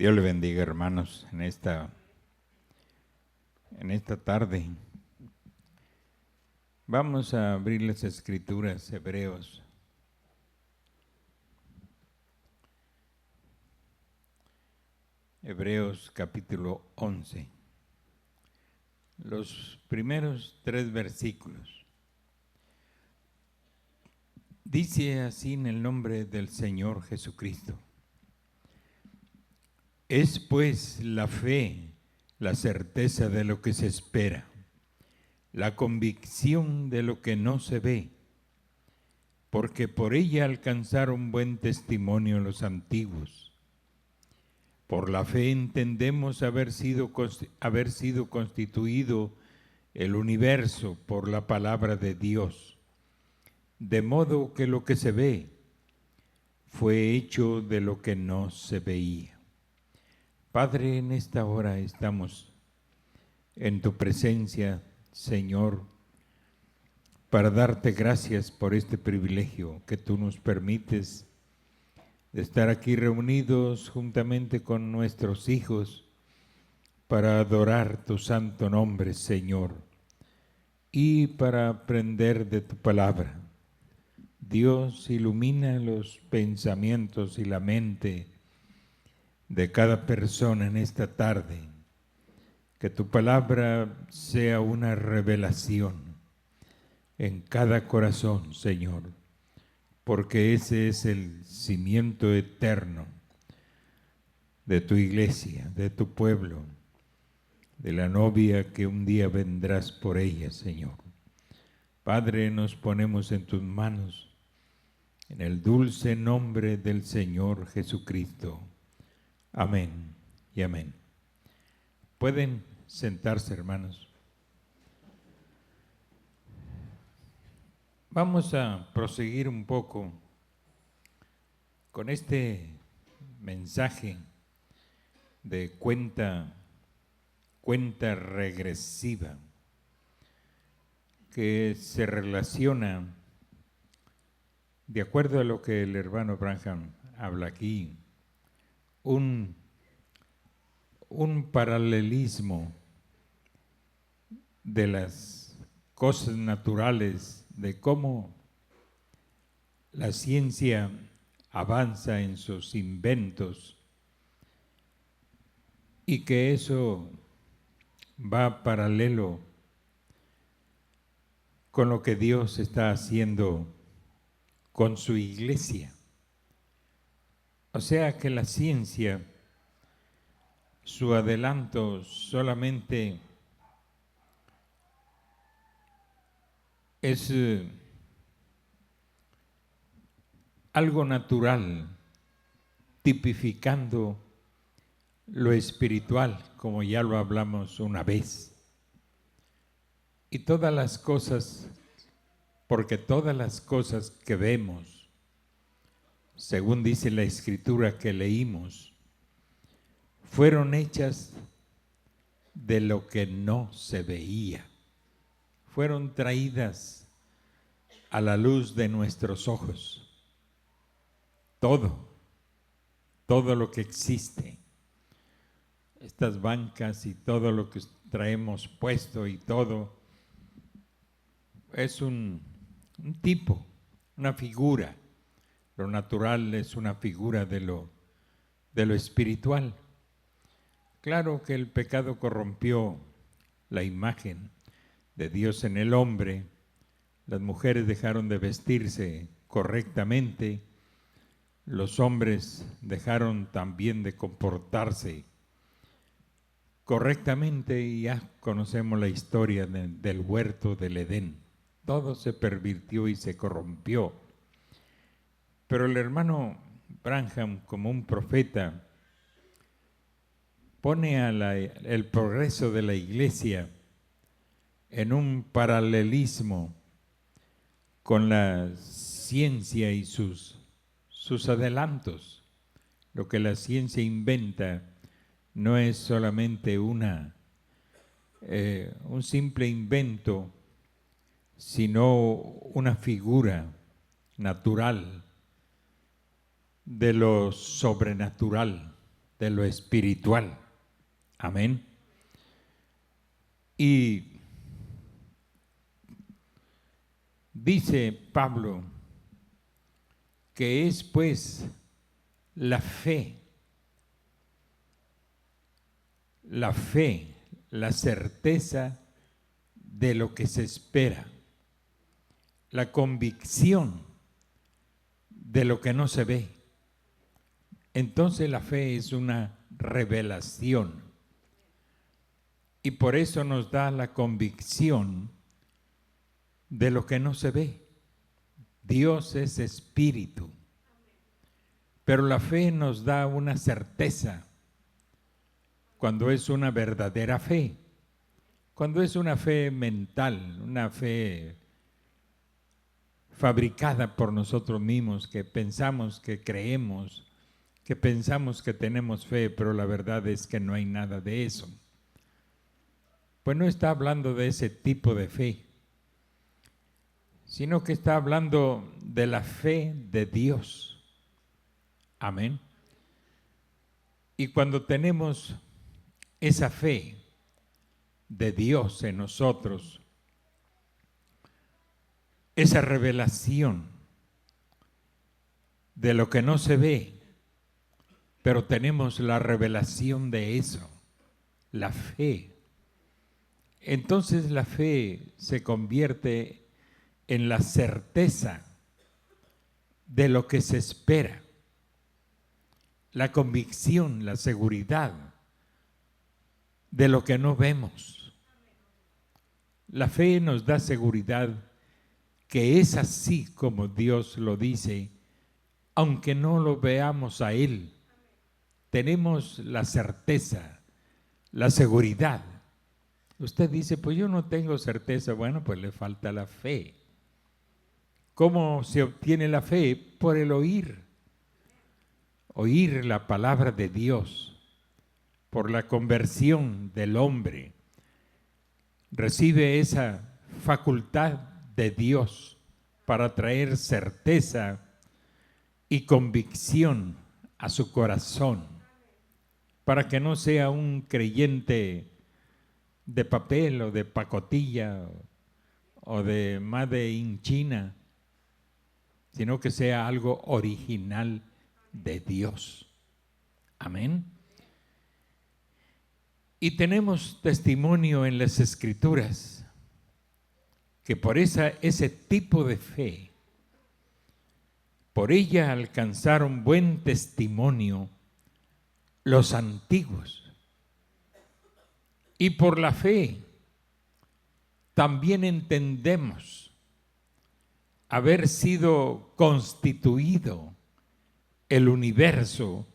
Dios le bendiga, hermanos, en esta tarde. Vamos a abrir las Escrituras, Hebreos. Hebreos capítulo 11. Los primeros 3 versículos. Dice así en el nombre del Señor Jesucristo. Es pues la fe, la certeza de lo que se espera, la convicción de lo que no se ve, porque por ella alcanzaron buen testimonio los antiguos. Por la fe entendemos haber sido constituido el universo por la palabra de Dios, de modo que lo que se ve fue hecho de lo que no se veía. Padre, en esta hora estamos en tu presencia, Señor, para darte gracias por este privilegio que tú nos permites de estar aquí reunidos juntamente con nuestros hijos para adorar tu santo nombre, Señor, y para aprender de tu palabra. Dios, ilumina los pensamientos y la mente de cada persona en esta tarde. Que tu palabra sea una revelación en cada corazón, Señor, porque ese es el cimiento eterno de tu iglesia, de tu pueblo, de la novia que un día vendrás por ella, Señor. Padre, nos ponemos en tus manos, en el dulce nombre del Señor Jesucristo. Amén y amén. Pueden sentarse, hermanos. Vamos a proseguir un poco con este mensaje de cuenta regresiva que se relaciona, de acuerdo a lo que el hermano Branham habla aquí, un paralelismo de las cosas naturales, de cómo la ciencia avanza en sus inventos y que eso va paralelo con lo que Dios está haciendo con su iglesia. O sea que la ciencia, su adelanto solamente es algo natural, tipificando lo espiritual, como ya lo hablamos una vez. Y todas las cosas, porque todas las cosas que vemos, según dice la escritura que leímos, fueron hechas de lo que no se veía. Fueron traídas a la luz de nuestros ojos. Todo lo que existe, estas bancas y todo lo que traemos puesto y todo, es un tipo, una figura. Lo natural es una figura de lo espiritual. Claro que el pecado corrompió la imagen de Dios en el hombre. Las mujeres dejaron de vestirse correctamente. Los hombres dejaron también de comportarse correctamente y ya conocemos la historia del huerto del Edén. Todo se pervirtió y se corrompió. Pero el hermano Branham, como un profeta, pone el progreso de la iglesia en un paralelismo con la ciencia y sus adelantos. Lo que la ciencia inventa no es solamente un simple invento, sino una figura natural de lo sobrenatural. de lo espiritual. Amén. Y dice Pablo que es pues la fe, la certeza de lo que se espera, la convicción de lo que no se ve. Entonces la fe es una revelación y por eso nos da la convicción de lo que no se ve. Dios es espíritu, pero la fe nos da una certeza cuando es una verdadera fe. Cuando es una fe mental, una fe fabricada por nosotros mismos, que pensamos que creemos, que pensamos que tenemos fe, pero la verdad es que no hay nada de eso. Pues no está hablando de ese tipo de fe, sino que está hablando de la fe de Dios. Amén. Y cuando tenemos esa fe de Dios en nosotros, esa revelación de lo que no se ve, pero tenemos la revelación de eso, la fe. Entonces la fe se convierte en la certeza de lo que se espera, la convicción, la seguridad de lo que no vemos. La fe nos da seguridad que es así como Dios lo dice, aunque no lo veamos a Él. Tenemos la certeza, la seguridad. Usted dice, pues yo no tengo certeza. Bueno, pues le falta la fe. ¿Cómo se obtiene la fe? Por el oír. Oír la palabra de Dios, por la conversión del hombre. Recibe esa facultad de Dios para traer certeza y convicción a su corazón, para que no sea un creyente de papel o de pacotilla o de Made in China, sino que sea algo original de Dios. Amén. Y tenemos testimonio en las Escrituras que por ese tipo de fe, por ella alcanzaron buen testimonio los antiguos. Y por la fe también entendemos haber sido constituido el universo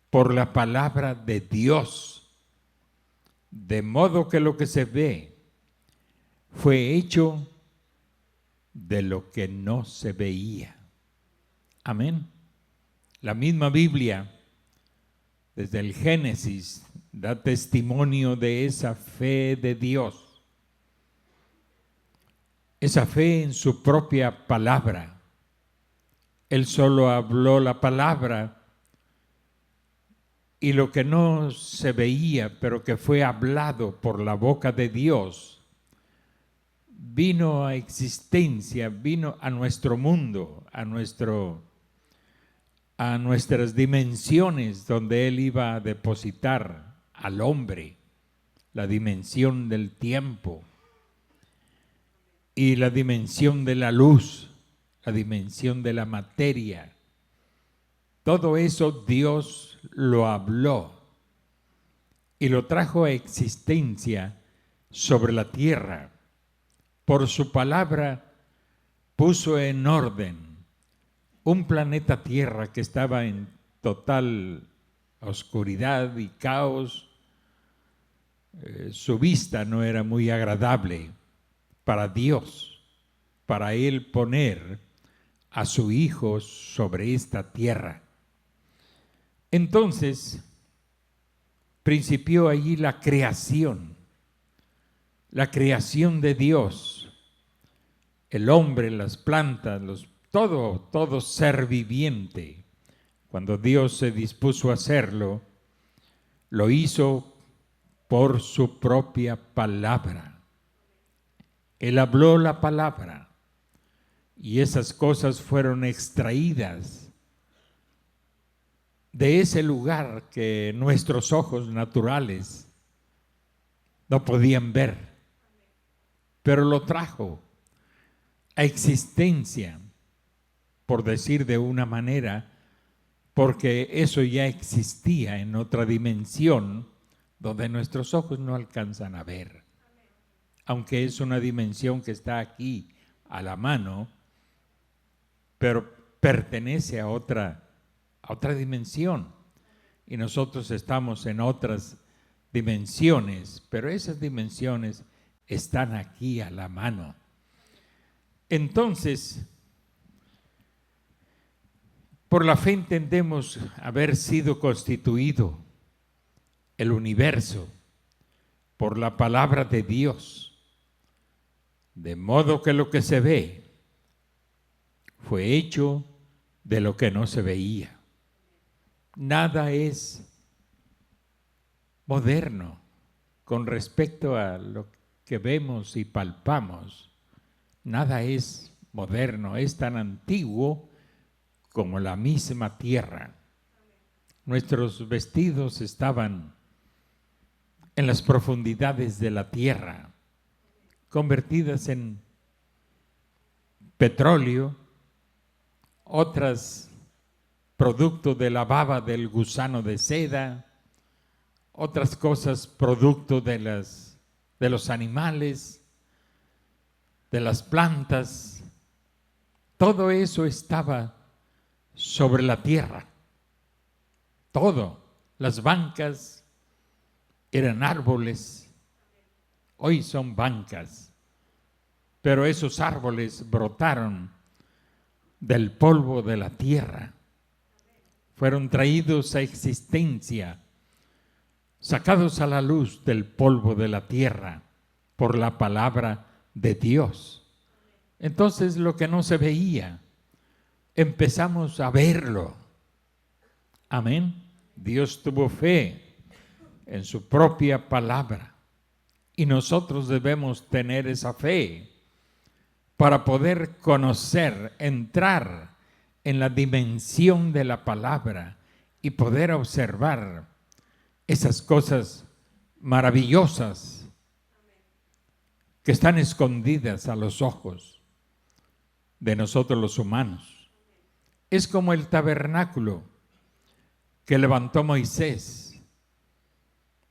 por la palabra de Dios, de modo que lo que se ve fue hecho de lo que no se veía. Amén. La misma Biblia, desde el Génesis, da testimonio de esa fe de Dios, esa fe en su propia palabra. Él solo habló la palabra y lo que no se veía, pero que fue hablado por la boca de Dios, vino a existencia, vino a nuestro mundo, a nuestras dimensiones, donde Él iba a depositar al hombre, la dimensión del tiempo y la dimensión de la luz, la dimensión de la materia. Todo eso Dios lo habló y lo trajo a existencia sobre la tierra. Por su palabra puso en orden un planeta Tierra que estaba en total oscuridad y caos. Su vista no era muy agradable para Dios, para Él poner a su Hijo sobre esta tierra. Entonces, principió allí la creación de Dios, el hombre, las plantas, todo ser viviente. Cuando Dios se dispuso a hacerlo, lo hizo por su propia palabra. Él habló la palabra y esas cosas fueron extraídas de ese lugar que nuestros ojos naturales no podían ver, pero lo trajo a existencia, por decir de una manera, porque eso ya existía en otra dimensión donde nuestros ojos no alcanzan a ver. Aunque es una dimensión que está aquí a la mano, pero pertenece a otra dimensión. Y nosotros estamos en otras dimensiones, pero esas dimensiones están aquí a la mano. Entonces, por la fe entendemos haber sido constituido el universo por la palabra de Dios, de modo que lo que se ve fue hecho de lo que no se veía. Nada es moderno con respecto a lo que vemos y palpamos. Nada es moderno, es tan antiguo como la misma tierra. Nuestros vestidos estaban en las profundidades de la tierra, convertidas en petróleo, otras producto de la baba del gusano de seda, otras cosas producto de los animales, de las plantas. Todo eso estaba sobre la tierra. Todo. Las bancas eran árboles. Hoy son bancas. Pero esos árboles brotaron del polvo de la tierra. Fueron traídos a existencia, sacados a la luz del polvo de la tierra por la palabra de Dios. Entonces lo que no se veía, empezamos a verlo. Amén. Dios tuvo fe en su propia palabra y nosotros debemos tener esa fe para poder conocer, entrar en la dimensión de la palabra y poder observar esas cosas maravillosas que están escondidas a los ojos de nosotros los humanos. Es como el tabernáculo que levantó Moisés.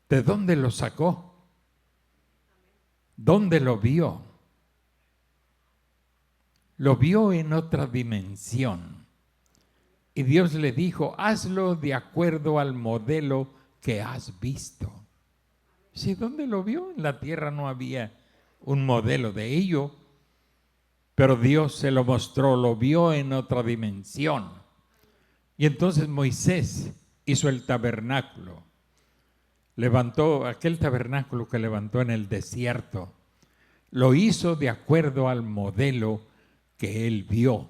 ¿De dónde lo sacó? ¿Dónde lo vio? Lo vio en otra dimensión. Y Dios le dijo, hazlo de acuerdo al modelo que has visto. ¿Sí? ¿Dónde lo vio? En la tierra no había un modelo de ello, pero Dios se lo mostró, lo vio en otra dimensión. Y entonces Moisés hizo el tabernáculo. Levantó aquel tabernáculo que levantó en el desierto. Lo hizo de acuerdo al modelo que él vio.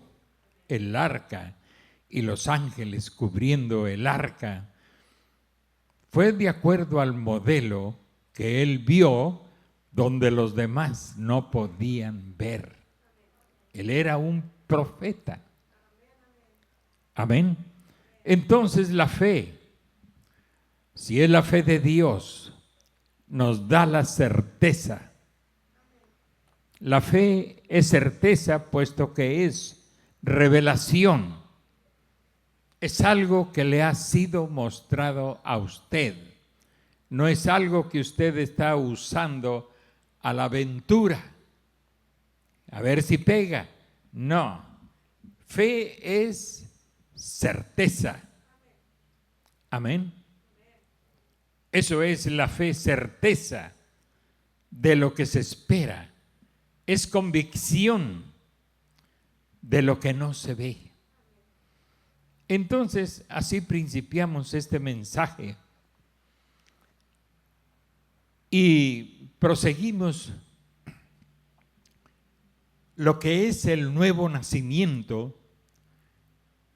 El arca y los ángeles cubriendo el arca. Fue de acuerdo al modelo que él vio, donde los demás no podían ver. Él era un profeta. Amén. Entonces la fe, si es la fe de Dios, nos da la certeza. La fe es certeza puesto que es revelación. Es algo que le ha sido mostrado a usted. No es algo que usted está usando a la aventura. A ver si pega. No. Fe es certeza. Amén. Eso es la fe, certeza de lo que se espera. Es convicción de lo que no se ve. Entonces, así principiamos este mensaje y proseguimos lo que es el nuevo nacimiento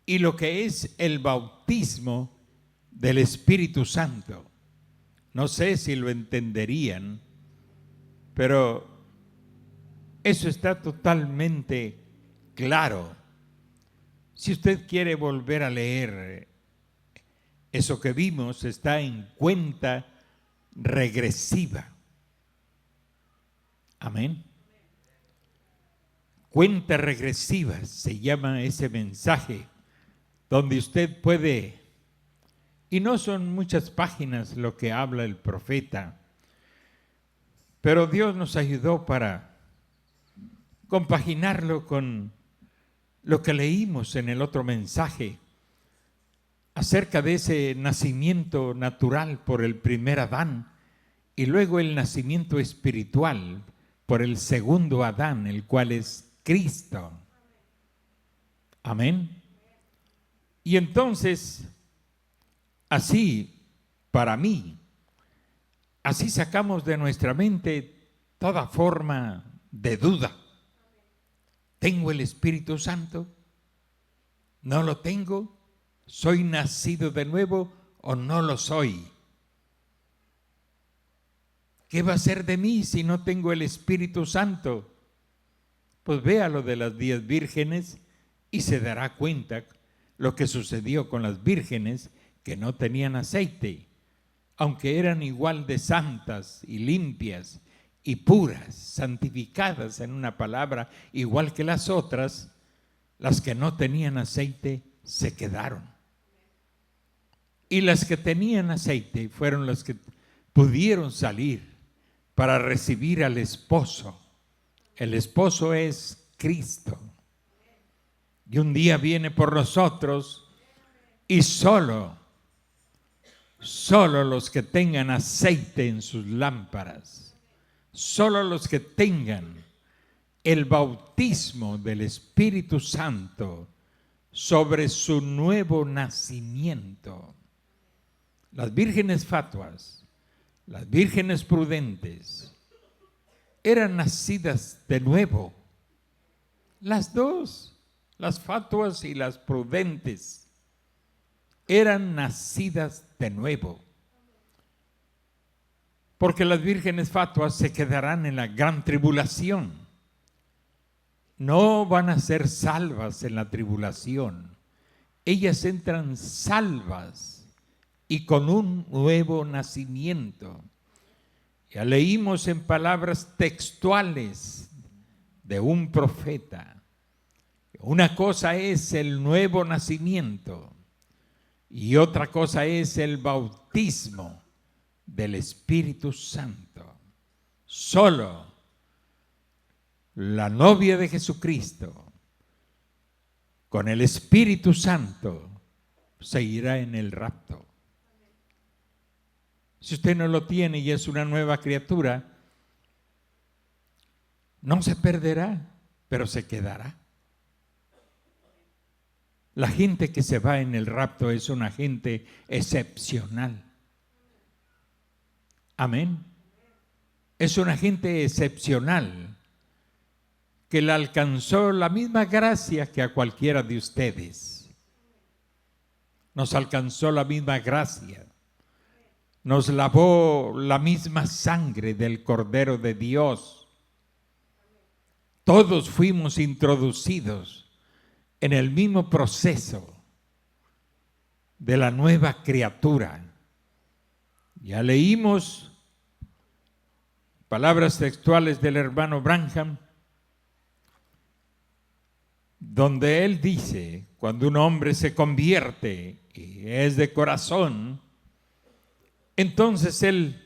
y lo que es el bautismo del Espíritu Santo. No sé si lo entenderían, pero eso está totalmente claro. Si usted quiere volver a leer eso que vimos, está en cuenta regresiva. Amén. Cuenta regresiva se llama ese mensaje, donde usted puede, y no son muchas páginas lo que habla el profeta, pero Dios nos ayudó para compaginarlo con lo que leímos en el otro mensaje acerca de ese nacimiento natural por el primer Adán y luego el nacimiento espiritual por el segundo Adán, el cual es Cristo. Amén. Y entonces, así, para mí, así sacamos de nuestra mente toda forma de duda. ¿Tengo el Espíritu Santo? ¿No lo tengo? ¿Soy nacido de nuevo o no lo soy? ¿Qué va a ser de mí si no tengo el Espíritu Santo? Pues vea lo de las 10 vírgenes y se dará cuenta lo que sucedió con las vírgenes que no tenían aceite, aunque eran igual de santas y limpias y puras, santificadas en una palabra, igual que las otras, las que no tenían aceite se quedaron. Y las que tenían aceite fueron las que pudieron salir para recibir al esposo. El esposo es Cristo. Y un día viene por nosotros y solo los que tengan aceite en sus lámparas, solo los que tengan el bautismo del Espíritu Santo sobre su nuevo nacimiento. Las vírgenes fatuas, las vírgenes prudentes, eran nacidas de nuevo. Las dos, las fatuas y las prudentes, eran nacidas de nuevo. Porque las vírgenes fatuas se quedarán en la gran tribulación. No van a ser salvas en la tribulación. Ellas entran salvas y con un nuevo nacimiento. Ya leímos en palabras textuales de un profeta. Una cosa es el nuevo nacimiento y otra cosa es el bautismo del Espíritu Santo. Solo la novia de Jesucristo con el Espíritu Santo se irá en el rapto. Si usted no lo tiene y es una nueva criatura, no se perderá, pero se quedará. La gente que se va en el rapto es una gente excepcional. Amén. Es una gente excepcional que le alcanzó la misma gracia que a cualquiera de ustedes. Nos alcanzó la misma gracia. Nos lavó la misma sangre del Cordero de Dios. Todos fuimos introducidos en el mismo proceso de la nueva criatura. Ya leímos palabras textuales del hermano Branham, donde él dice, cuando un hombre se convierte y es de corazón, entonces él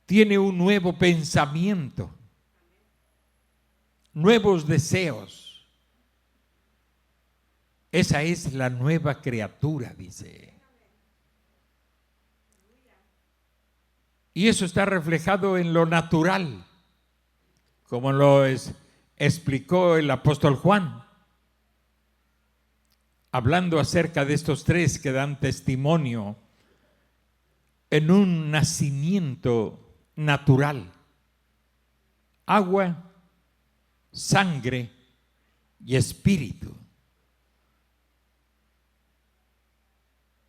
tiene un nuevo pensamiento, nuevos deseos. Esa es la nueva criatura, dice. Y eso está reflejado en lo natural, como lo explicó el apóstol Juan, hablando acerca de estos tres que dan testimonio en un nacimiento natural: agua, sangre y espíritu.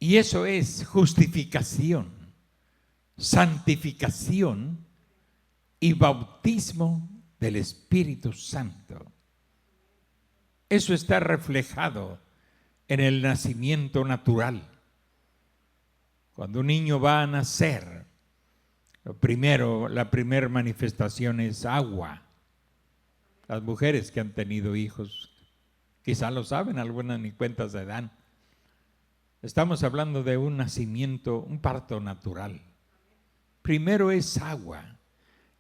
Y eso es justificación, santificación y bautismo del Espíritu Santo. Eso está reflejado en el nacimiento natural. Cuando un niño va a nacer, la primera manifestación es agua. Las mujeres que han tenido hijos quizá lo saben, algunas ni cuenta se dan. Estamos hablando de un nacimiento, un parto natural. Primero es agua,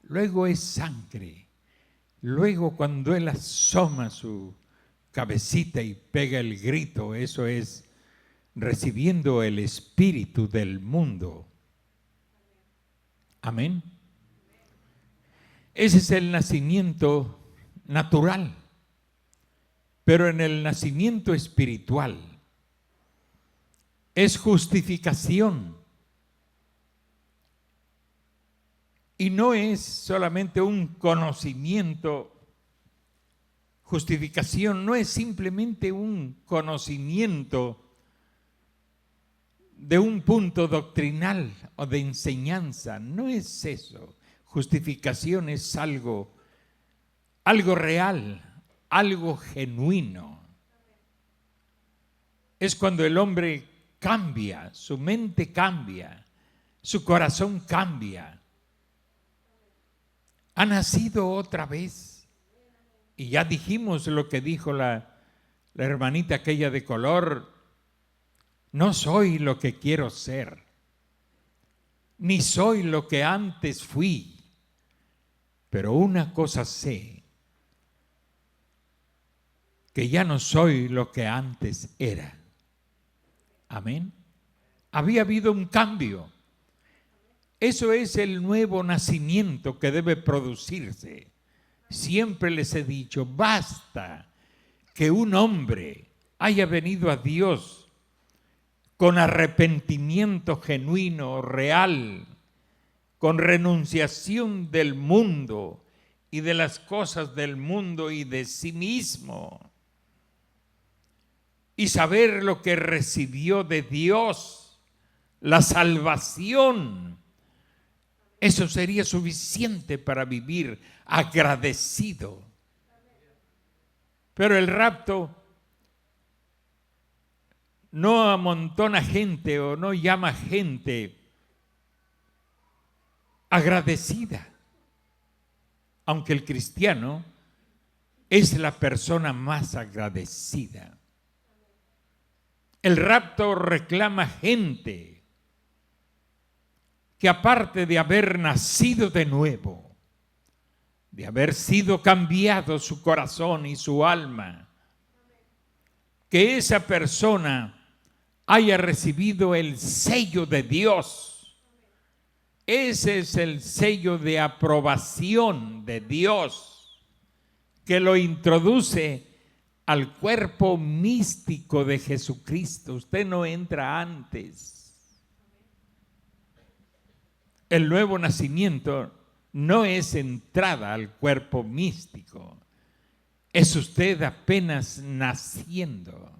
luego es sangre, luego cuando él asoma su cabecita y pega el grito, eso es recibiendo el espíritu del mundo. Amén. Ese es el nacimiento natural. Pero en el nacimiento espiritual es justificación. Y no es solamente un conocimiento. Justificación no es simplemente un conocimiento de un punto doctrinal o de enseñanza. No es eso. Justificación es algo real, algo genuino. Es cuando el hombre cambia, su mente cambia, su corazón cambia. Ha nacido otra vez. Y ya dijimos lo que dijo la hermanita aquella de color. No soy lo que quiero ser, ni soy lo que antes fui. Pero una cosa sé, que ya no soy lo que antes era. Amén. Había habido un cambio. Eso es el nuevo nacimiento que debe producirse. Siempre les he dicho, basta que un hombre haya venido a Dios con arrepentimiento genuino, real, con renunciación del mundo y de las cosas del mundo y de sí mismo, y saber lo que recibió de Dios, la salvación. Eso sería suficiente para vivir agradecido. Pero el rapto no amontona gente o no llama gente agradecida. Aunque el cristiano es la persona más agradecida. El rapto reclama gente que aparte de haber nacido de nuevo, de haber sido cambiado su corazón y su alma, que esa persona haya recibido el sello de Dios. Ese es el sello de aprobación de Dios que lo introduce al cuerpo místico de Jesucristo. Usted no entra antes. El nuevo nacimiento no es entrada al cuerpo místico. Es usted apenas naciendo.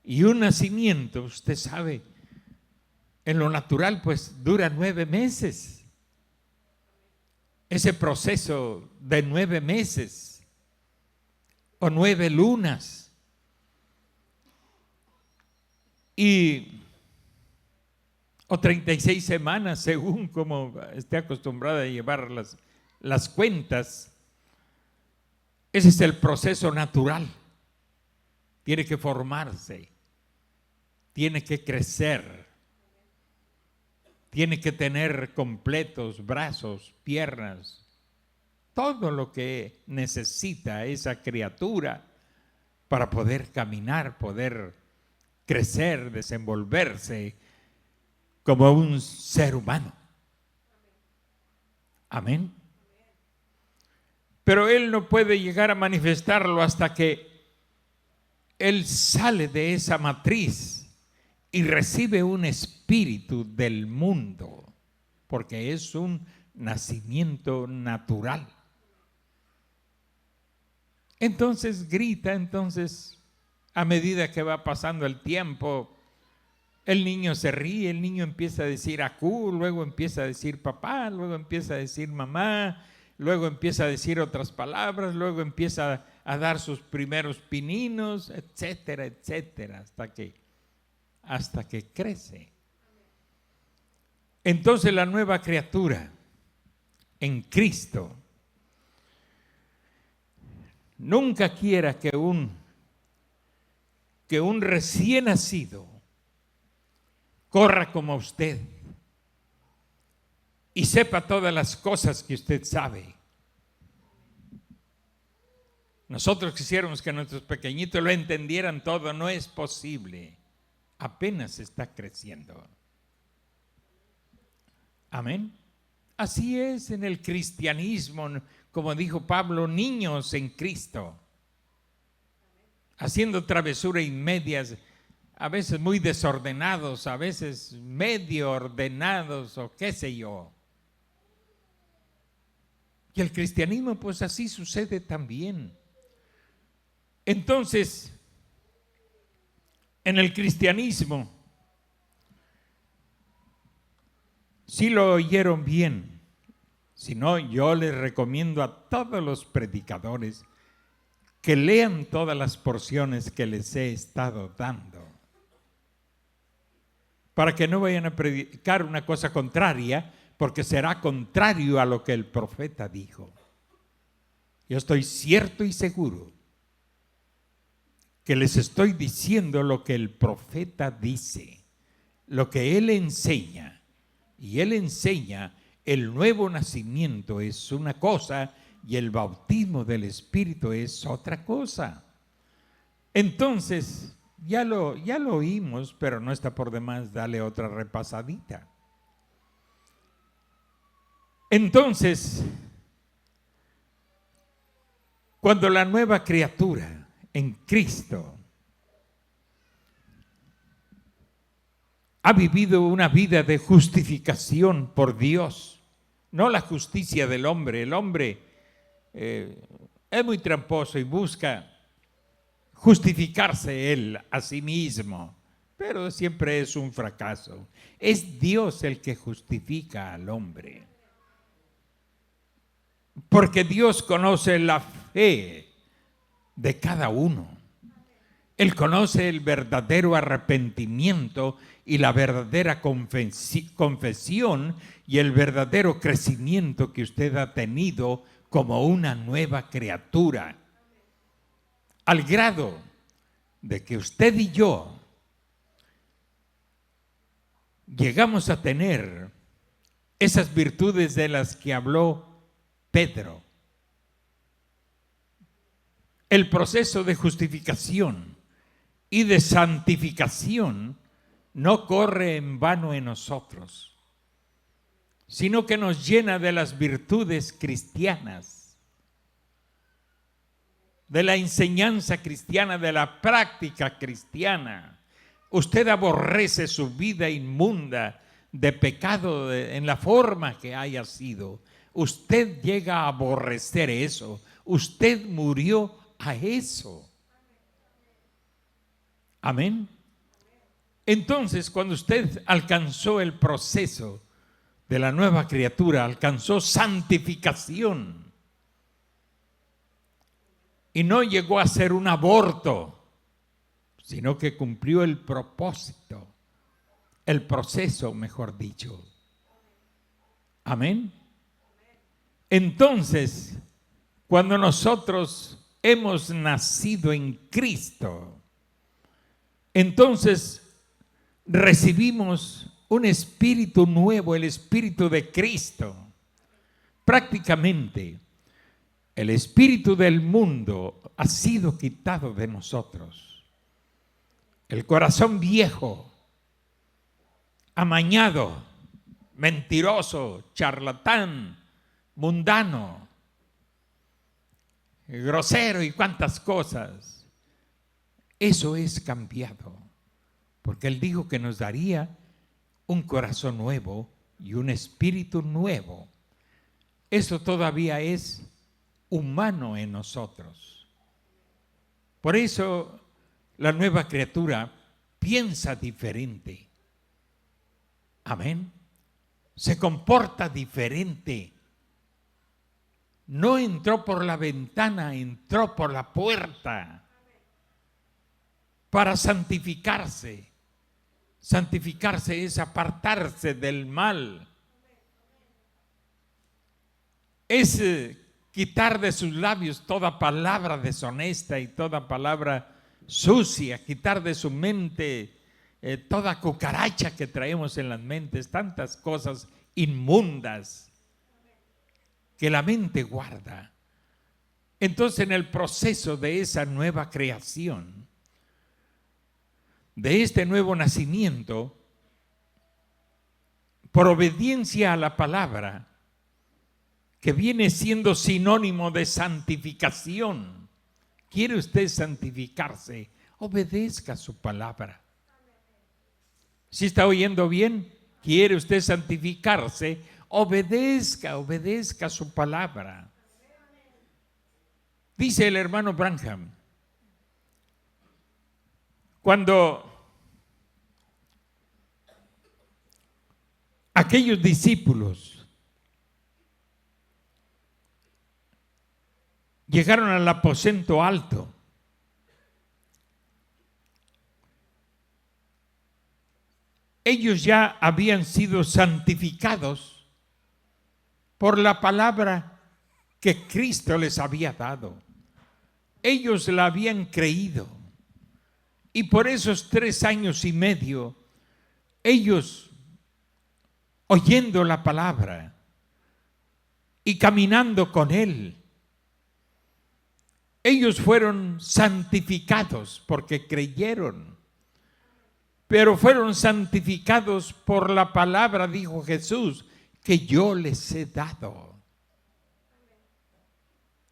Y un nacimiento, usted sabe, en lo natural pues dura 9 meses. Ese proceso de 9 meses o 9 lunas. O 36 semanas, según como esté acostumbrada a llevar las cuentas. Ese es el proceso natural. Tiene que formarse, tiene que crecer, tiene que tener completos brazos, piernas, todo lo que necesita esa criatura para poder caminar, poder crecer, desenvolverse como un ser humano. Amén. Pero él no puede llegar a manifestarlo hasta que él sale de esa matriz y recibe un espíritu del mundo, porque es un nacimiento natural. Entonces grita, a medida que va pasando el tiempo, El niño se ríe, el niño empieza a decir acú, luego empieza a decir papá, luego empieza a decir mamá, luego empieza a decir otras palabras, luego empieza a dar sus primeros pininos, etcétera, etcétera, hasta que crece. Entonces la nueva criatura en Cristo nunca quiera que un recién nacido corra como usted y sepa todas las cosas que usted sabe. Nosotros quisiéramos que nuestros pequeñitos lo entendieran todo, no es posible. Apenas está creciendo. Amén. Así es en el cristianismo, como dijo Pablo, niños en Cristo, haciendo travesura y medias, a veces muy desordenados, a veces medio ordenados o qué sé yo. Y el cristianismo, pues así sucede también. Entonces, en el cristianismo, si lo oyeron bien, si no, yo les recomiendo a todos los predicadores que lean todas las porciones que les he estado dando, para que no vayan a predicar una cosa contraria, porque será contrario a lo que el profeta dijo. Yo estoy cierto y seguro que les estoy diciendo lo que el profeta dice, lo que él enseña. Y él enseña el nuevo nacimiento es una cosa y el bautismo del Espíritu es otra cosa. Entonces, ya lo oímos, pero no está por demás darle otra repasadita. Entonces, cuando la nueva criatura en Cristo ha vivido una vida de justificación por Dios, no la justicia del hombre. El hombre es muy tramposo y busca justificarse él a sí mismo, pero siempre es un fracaso. Es Dios el que justifica al hombre, porque Dios conoce la fe de cada uno. Él conoce el verdadero arrepentimiento y la verdadera confesión y el verdadero crecimiento que usted ha tenido como una nueva criatura, al grado de que usted y yo llegamos a tener esas virtudes de las que habló Pedro. El proceso de justificación y de santificación no corre en vano en nosotros, sino que nos llena de las virtudes cristianas, de la enseñanza cristiana, de la práctica cristiana. Usted aborrece su vida inmunda de pecado en la forma que haya sido. Usted llega a aborrecer eso. Usted murió a eso. Amén. Entonces, cuando usted alcanzó el proceso de la nueva criatura, alcanzó santificación y no llegó a ser un aborto, sino que cumplió el propósito, el proceso, mejor dicho. Amén. Entonces, cuando nosotros hemos nacido en Cristo, entonces recibimos un espíritu nuevo, el espíritu de Cristo. Prácticamente, el espíritu del mundo ha sido quitado de nosotros. El corazón viejo, amañado, mentiroso, charlatán, mundano, grosero y cuantas cosas. Eso es cambiado, porque Él dijo que nos daría un corazón nuevo y un espíritu nuevo. Eso todavía es humano en nosotros. Por eso la nueva criatura piensa diferente, Amén. Se comporta diferente. No entró por la ventana, entró por la puerta para santificarse. Santificarse es apartarse del mal. Es quitar de sus labios toda palabra deshonesta y toda palabra sucia, quitar de su mente toda cucaracha que traemos en las mentes, tantas cosas inmundas que la mente guarda. Entonces, en el proceso de esa nueva creación, de este nuevo nacimiento, por obediencia a la palabra, que viene siendo sinónimo de santificación. ¿Quiere usted santificarse? Obedezca su palabra. ¿Sí está oyendo bien? ¿Quiere usted santificarse? Obedezca su palabra. Dice el hermano Branham, cuando aquellos discípulos llegaron al aposento alto, ellos ya habían sido santificados por la palabra que Cristo les había dado. Ellos la habían creído. Y por esos 3 años y medio, ellos, oyendo la palabra y caminando con Él, ellos fueron santificados porque creyeron. Pero fueron santificados por la palabra, dijo Jesús, que yo les he dado.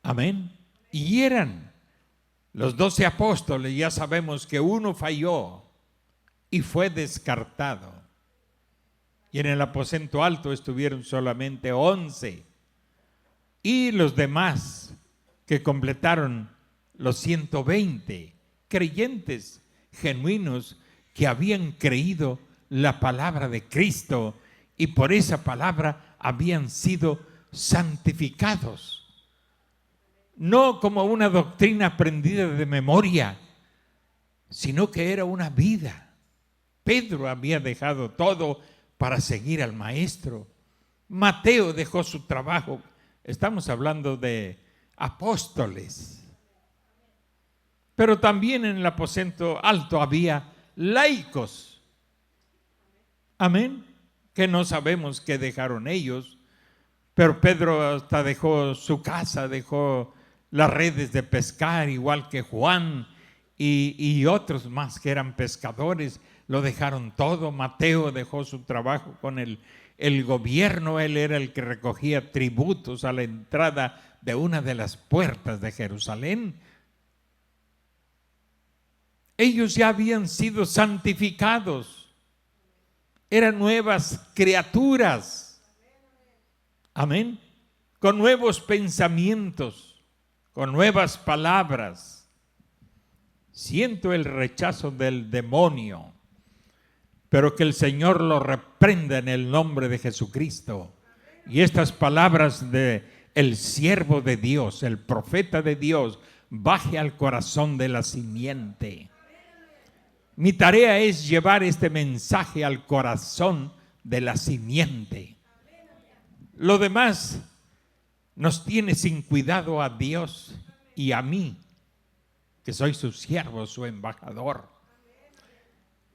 Amén. Y eran los 12 apóstoles. Ya sabemos que uno falló y fue descartado. Y en el aposento alto estuvieron solamente 11. Y los demás que completaron los 120 creyentes genuinos que habían creído la palabra de Cristo y por esa palabra habían sido santificados. No como una doctrina aprendida de memoria, sino que era una vida. Pedro había dejado todo para seguir al Maestro. Mateo dejó su trabajo. Estamos hablando de apóstoles. Pero también en el aposento alto había laicos. Amén. Que no sabemos qué dejaron ellos. Pero Pedro hasta dejó su casa, dejó las redes de pescar, igual que Juan y otros más que eran pescadores, lo dejaron todo. Mateo dejó su trabajo con el gobierno, él era el que recogía tributos a la entrada de una de las puertas de Jerusalén. Ellos ya habían sido santificados, eran nuevas criaturas. Amén. Con nuevos pensamientos, con nuevas palabras. Siento el rechazo del demonio, pero que el Señor lo reprenda en el nombre de Jesucristo. Y estas palabras de el siervo de Dios, el profeta de Dios, baje al corazón de la simiente. Mi tarea es llevar este mensaje al corazón de la simiente. Lo demás nos tiene sin cuidado a Dios y a mí, que soy su siervo, su embajador.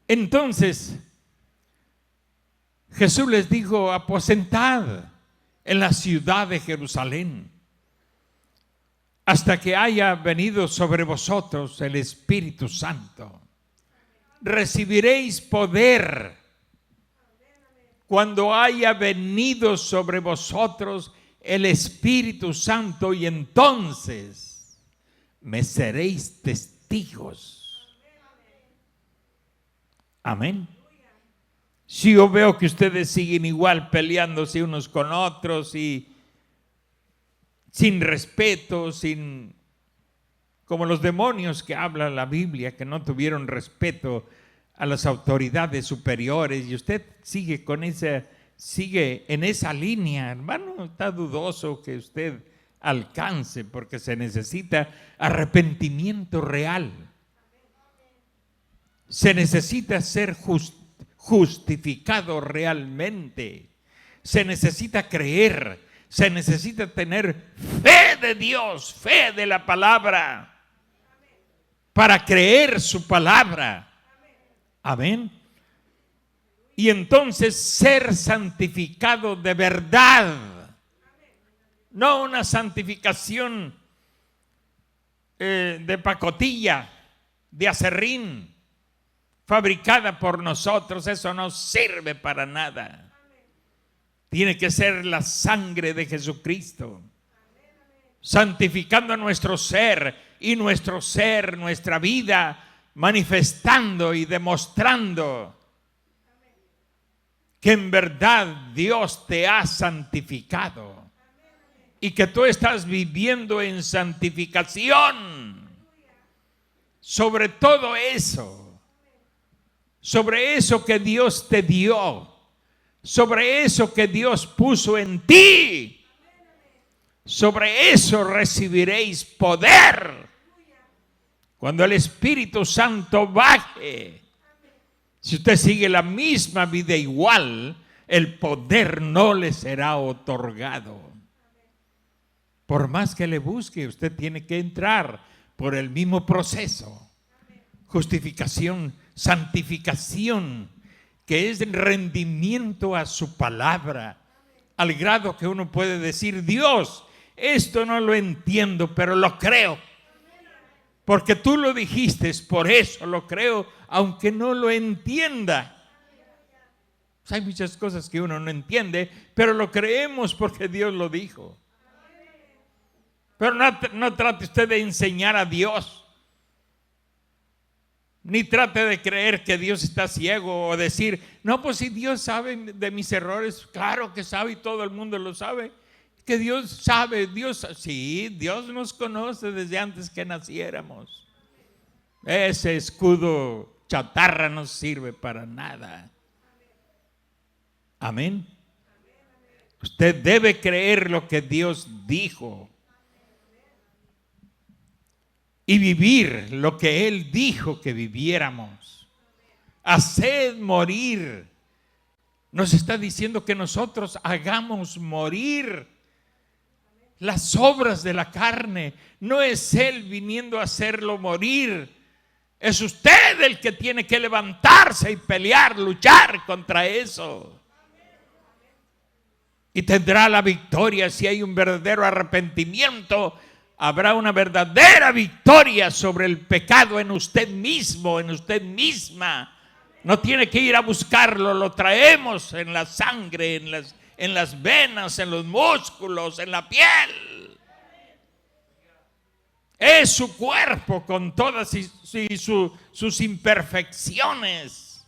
Entonces, Jesús les dijo: aposentad en la ciudad de Jerusalén, hasta que haya venido sobre vosotros el Espíritu Santo. Recibiréis poder cuando haya venido sobre vosotros el Espíritu Santo, y entonces me seréis testigos. Amén. Si yo veo que ustedes siguen igual peleándose unos con otros y sin respeto, como los demonios que habla la Biblia, que no tuvieron respeto a las autoridades superiores y usted sigue en esa línea, hermano, está dudoso que usted alcance, porque se necesita arrepentimiento real. Se necesita ser justificado realmente. Se necesita creer, se necesita tener fe de Dios, fe de la palabra, para creer su palabra. Amén. Y entonces ser santificado de verdad, no una santificación de pacotilla, de aserrín, fabricada por nosotros. Eso no sirve para nada. Tiene que ser la sangre de Jesucristo, santificando nuestro ser, nuestra vida, manifestando y demostrando que en verdad Dios te ha santificado y que tú estás viviendo en santificación. Sobre todo eso, sobre eso que Dios te dio, sobre eso que Dios puso en ti, sobre eso recibiréis poder cuando el Espíritu Santo baje. Si usted sigue la misma vida igual, el poder no le será otorgado. Por más que le busque, usted tiene que entrar por el mismo proceso. Justificación, santificación, que es rendimiento a su palabra, al grado que uno puede decir: Dios, esto no lo entiendo, pero lo creo. Porque tú lo dijiste, por eso lo creo, aunque no lo entienda. Pues hay muchas cosas que uno no entiende, pero lo creemos porque Dios lo dijo. Pero no trate usted de enseñar a Dios, ni trate de creer que Dios está ciego o decir: no, pues si Dios sabe de mis errores. Claro que sabe y todo el mundo lo sabe. Que Dios sabe, sí, Dios nos conoce desde antes que naciéramos. Ese escudo chatarra no sirve para nada. Amén. Usted debe creer lo que Dios dijo y vivir lo que Él dijo que viviéramos. Haced morir. Nos está diciendo que nosotros hagamos morir las obras de la carne. No es Él viniendo a hacerlo morir. Es usted el que tiene que levantarse y pelear, luchar contra eso. Y tendrá la victoria. Si hay un verdadero arrepentimiento, habrá una verdadera victoria sobre el pecado en usted mismo, en usted misma. No tiene que ir a buscarlo, lo traemos en la sangre, en las venas, en los músculos, en la piel. Es su cuerpo con todas sus imperfecciones.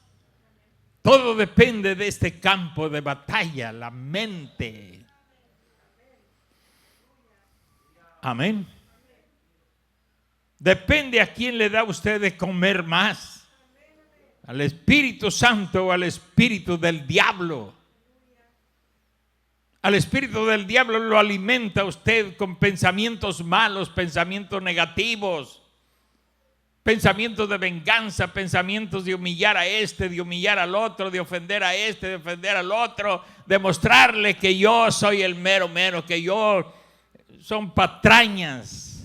Todo depende de este campo de batalla, la mente. Amén. Depende a quién le da usted de comer más: al Espíritu Santo o al espíritu del diablo. Al espíritu del diablo lo alimenta usted con pensamientos malos, pensamientos negativos, pensamientos de venganza, pensamientos de humillar a este, de humillar al otro, de ofender a este, de ofender al otro, de mostrarle que yo soy el mero mero, que yo son patrañas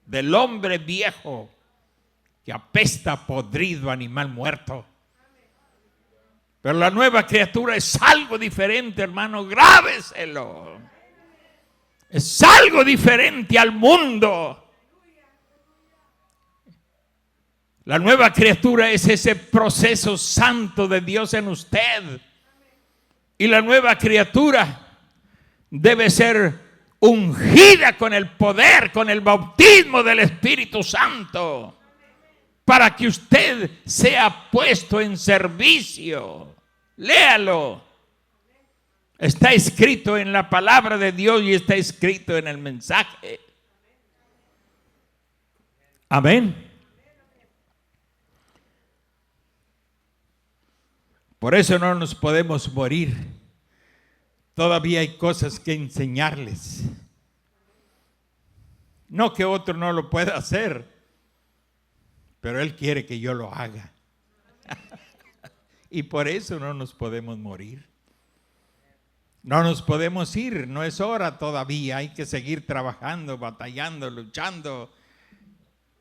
del hombre viejo que apesta a podrido animal muerto. Pero la nueva criatura es algo diferente, hermano, grábeselo. Es algo diferente al mundo. La nueva criatura es ese proceso santo de Dios en usted. Y la nueva criatura debe ser ungida con el poder, con el bautismo del Espíritu Santo, para que usted sea puesto en servicio. Léalo. Está escrito en la palabra de Dios y está escrito en el mensaje. Amén. Por eso no nos podemos morir. Todavía hay cosas que enseñarles. No que otro no lo pueda hacer, pero Él quiere que yo lo haga. Y por eso no nos podemos morir. No nos podemos ir, no es hora todavía. Hay que seguir trabajando, batallando, luchando,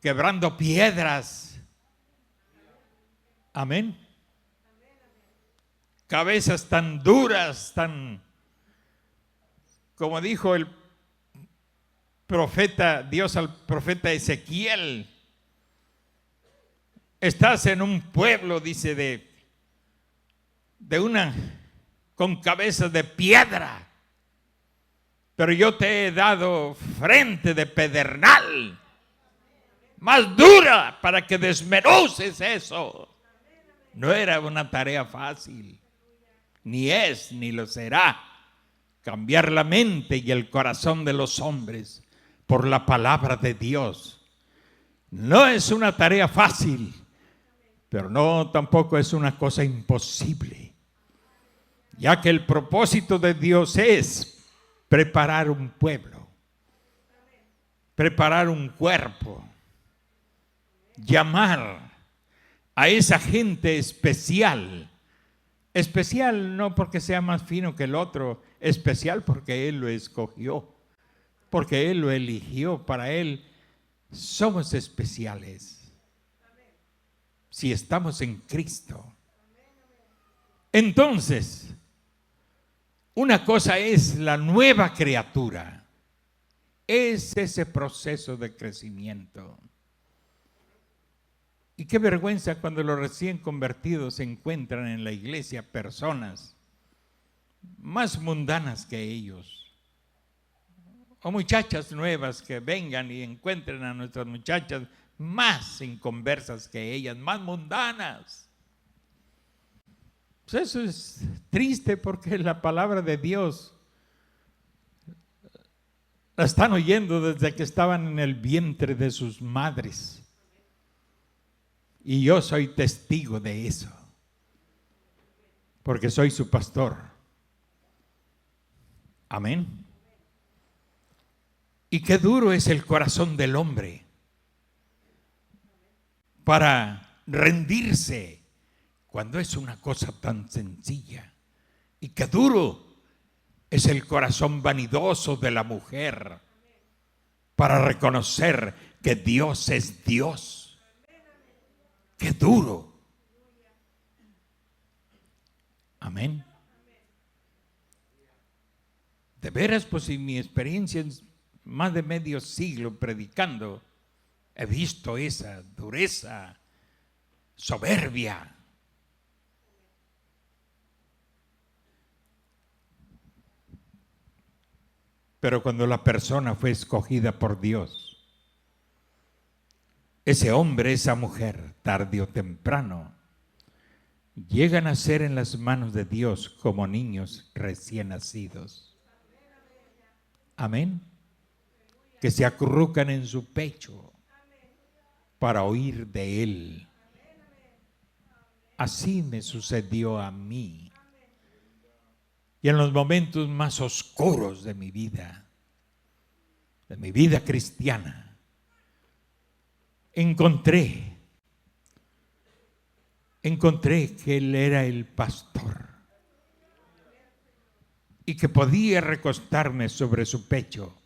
quebrando piedras. Amén. Cabezas tan duras, tan, como dijo el profeta, Dios al profeta Ezequiel, estás en un pueblo, dice, de una, con cabezas de piedra, pero yo te he dado frente de pedernal, más dura, para que desmenuces eso. No era una tarea fácil, ni es, ni lo será, cambiar la mente y el corazón de los hombres por la palabra de Dios. No es una tarea fácil, pero no tampoco es una cosa imposible, ya que el propósito de Dios es preparar un pueblo, preparar un cuerpo, llamar a esa gente especial. Especial no porque sea más fino que el otro, especial porque Él lo escogió, porque Él lo eligió. Para Él somos especiales si estamos en Cristo. Entonces, una cosa es la nueva criatura, es ese proceso de crecimiento. Y qué vergüenza cuando los recién convertidos se encuentran en la iglesia personas más mundanas que ellos, o muchachas nuevas que vengan y encuentren a nuestras muchachas más inconversas que ellas, más mundanas. Pues eso es triste, porque la palabra de Dios la están oyendo desde que estaban en el vientre de sus madres. Y yo soy testigo de eso, porque soy su pastor. Amén. Y qué duro es el corazón del hombre para rendirse cuando es una cosa tan sencilla. Y qué duro es el corazón vanidoso de la mujer para reconocer que Dios es Dios. ¡Qué duro! Amén. De veras, pues en mi experiencia en más de medio siglo predicando, he visto esa dureza, soberbia. Pero cuando la persona fue escogida por Dios, ese hombre, esa mujer, tarde o temprano, llegan a ser en las manos de Dios como niños recién nacidos. Amén. Que se acurrucan en su pecho para oír de Él. Así me sucedió a mí. Y en los momentos más oscuros de mi vida cristiana, encontré que Él era el pastor y que podía recostarme sobre su pecho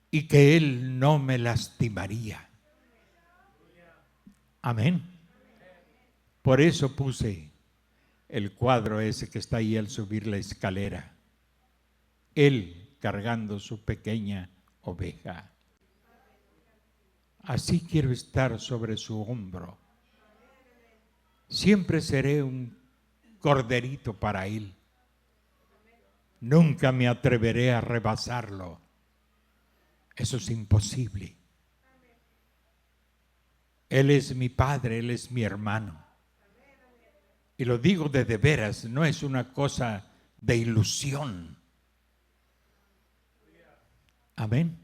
y que Él no me lastimaría. Amén. Por eso puse el cuadro ese que está ahí al subir la escalera. Él cargando su pequeña oveja. Así quiero estar sobre su hombro. Siempre seré un corderito para Él. Nunca me atreveré a rebasarlo. Eso es imposible. Él es mi padre, Él es mi hermano. Y lo digo de veras, no es una cosa de ilusión. Amén.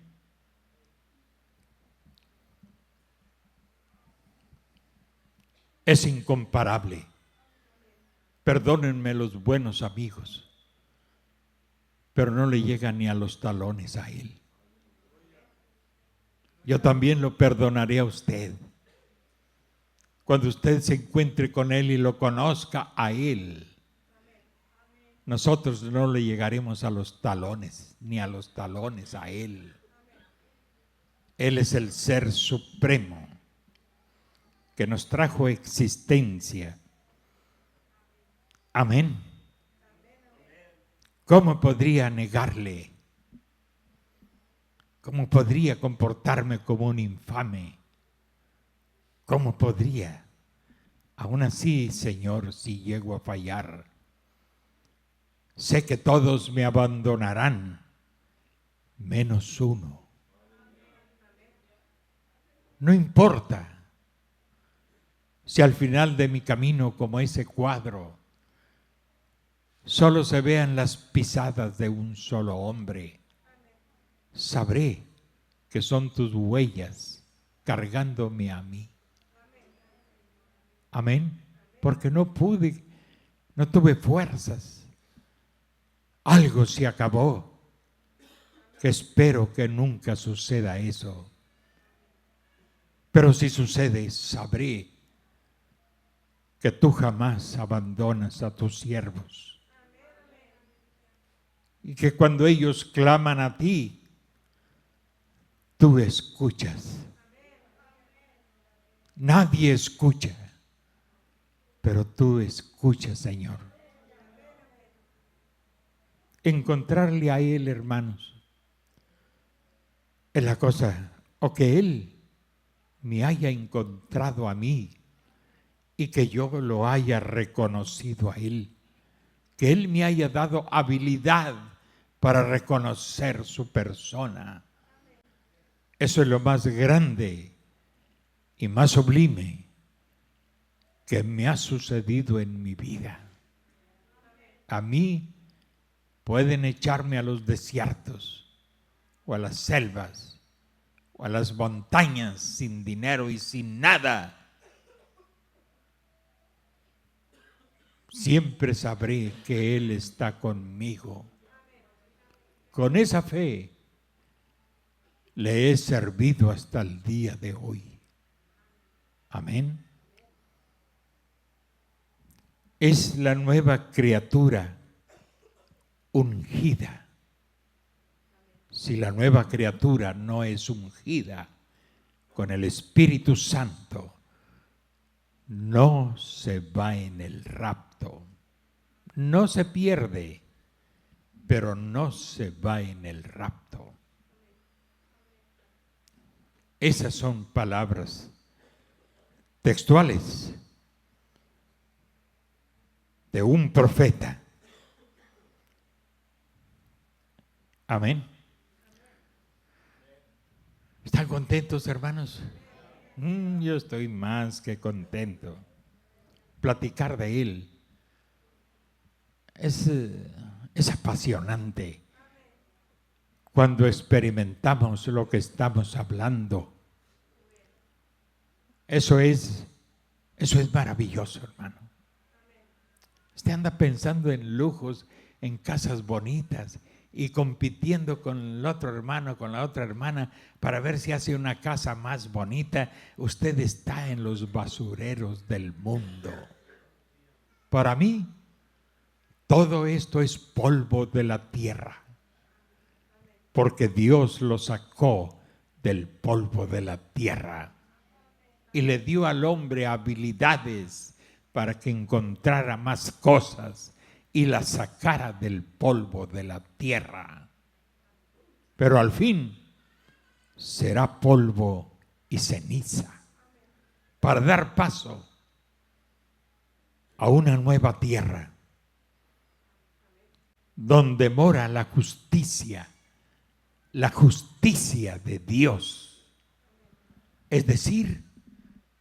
Es incomparable Perdónenme los buenos amigos, pero no le llegan ni a los talones a Él. Yo también lo perdonaré a usted. Cuando usted se encuentre con Él y lo conozca a Él, nosotros no le llegaremos a los talones, ni a los talones a Él. Él es el Ser Supremo que nos trajo existencia. Amén. ¿Cómo podría negarle? ¿Cómo podría comportarme como un infame? ¿Cómo podría? Aún así, Señor, si llego a fallar, sé que todos me abandonarán, menos uno. No importa si al final de mi camino, como ese cuadro, solo se vean las pisadas de un solo hombre. Sabré que son tus huellas cargándome a mí. Amén. Porque no pude, no tuve fuerzas. Algo se acabó. Que espero que nunca suceda eso. Pero si sucede, sabré que tú jamás abandonas a tus siervos. Y que cuando ellos claman a ti, tú escuchas. Nadie escucha, pero tú escuchas, Señor. Encontrarle a Él, hermanos, es la cosa, o que Él me haya encontrado a mí y que yo lo haya reconocido a Él, que Él me haya dado habilidad para reconocer su persona. Eso es lo más grande y más sublime que me ha sucedido en mi vida. A mí pueden echarme a los desiertos o a las selvas o a las montañas sin dinero y sin nada. Siempre sabré que Él está conmigo. Con esa fe le he servido hasta el día de hoy. Amén. Es la nueva criatura ungida. Si la nueva criatura no es ungida con el Espíritu Santo, no se va en el rapto. No se pierde, pero no se va en el rapto. Esas son palabras textuales de un profeta. Amén. ¿Están contentos, hermanos? Yo estoy más que contento. Platicar de Él es apasionante cuando experimentamos lo que estamos hablando. Eso es maravilloso, hermano. Usted anda pensando en lujos, en casas bonitas y compitiendo con el otro hermano, con la otra hermana para ver si hace una casa más bonita. Usted está en los basureros del mundo. Para mí, todo esto es polvo de la tierra, porque Dios lo sacó del polvo de la tierra y le dio al hombre habilidades para que encontrara más cosas y las sacara del polvo de la tierra. Pero al fin será polvo y ceniza para dar paso a una nueva tierra donde mora la justicia de Dios, es decir,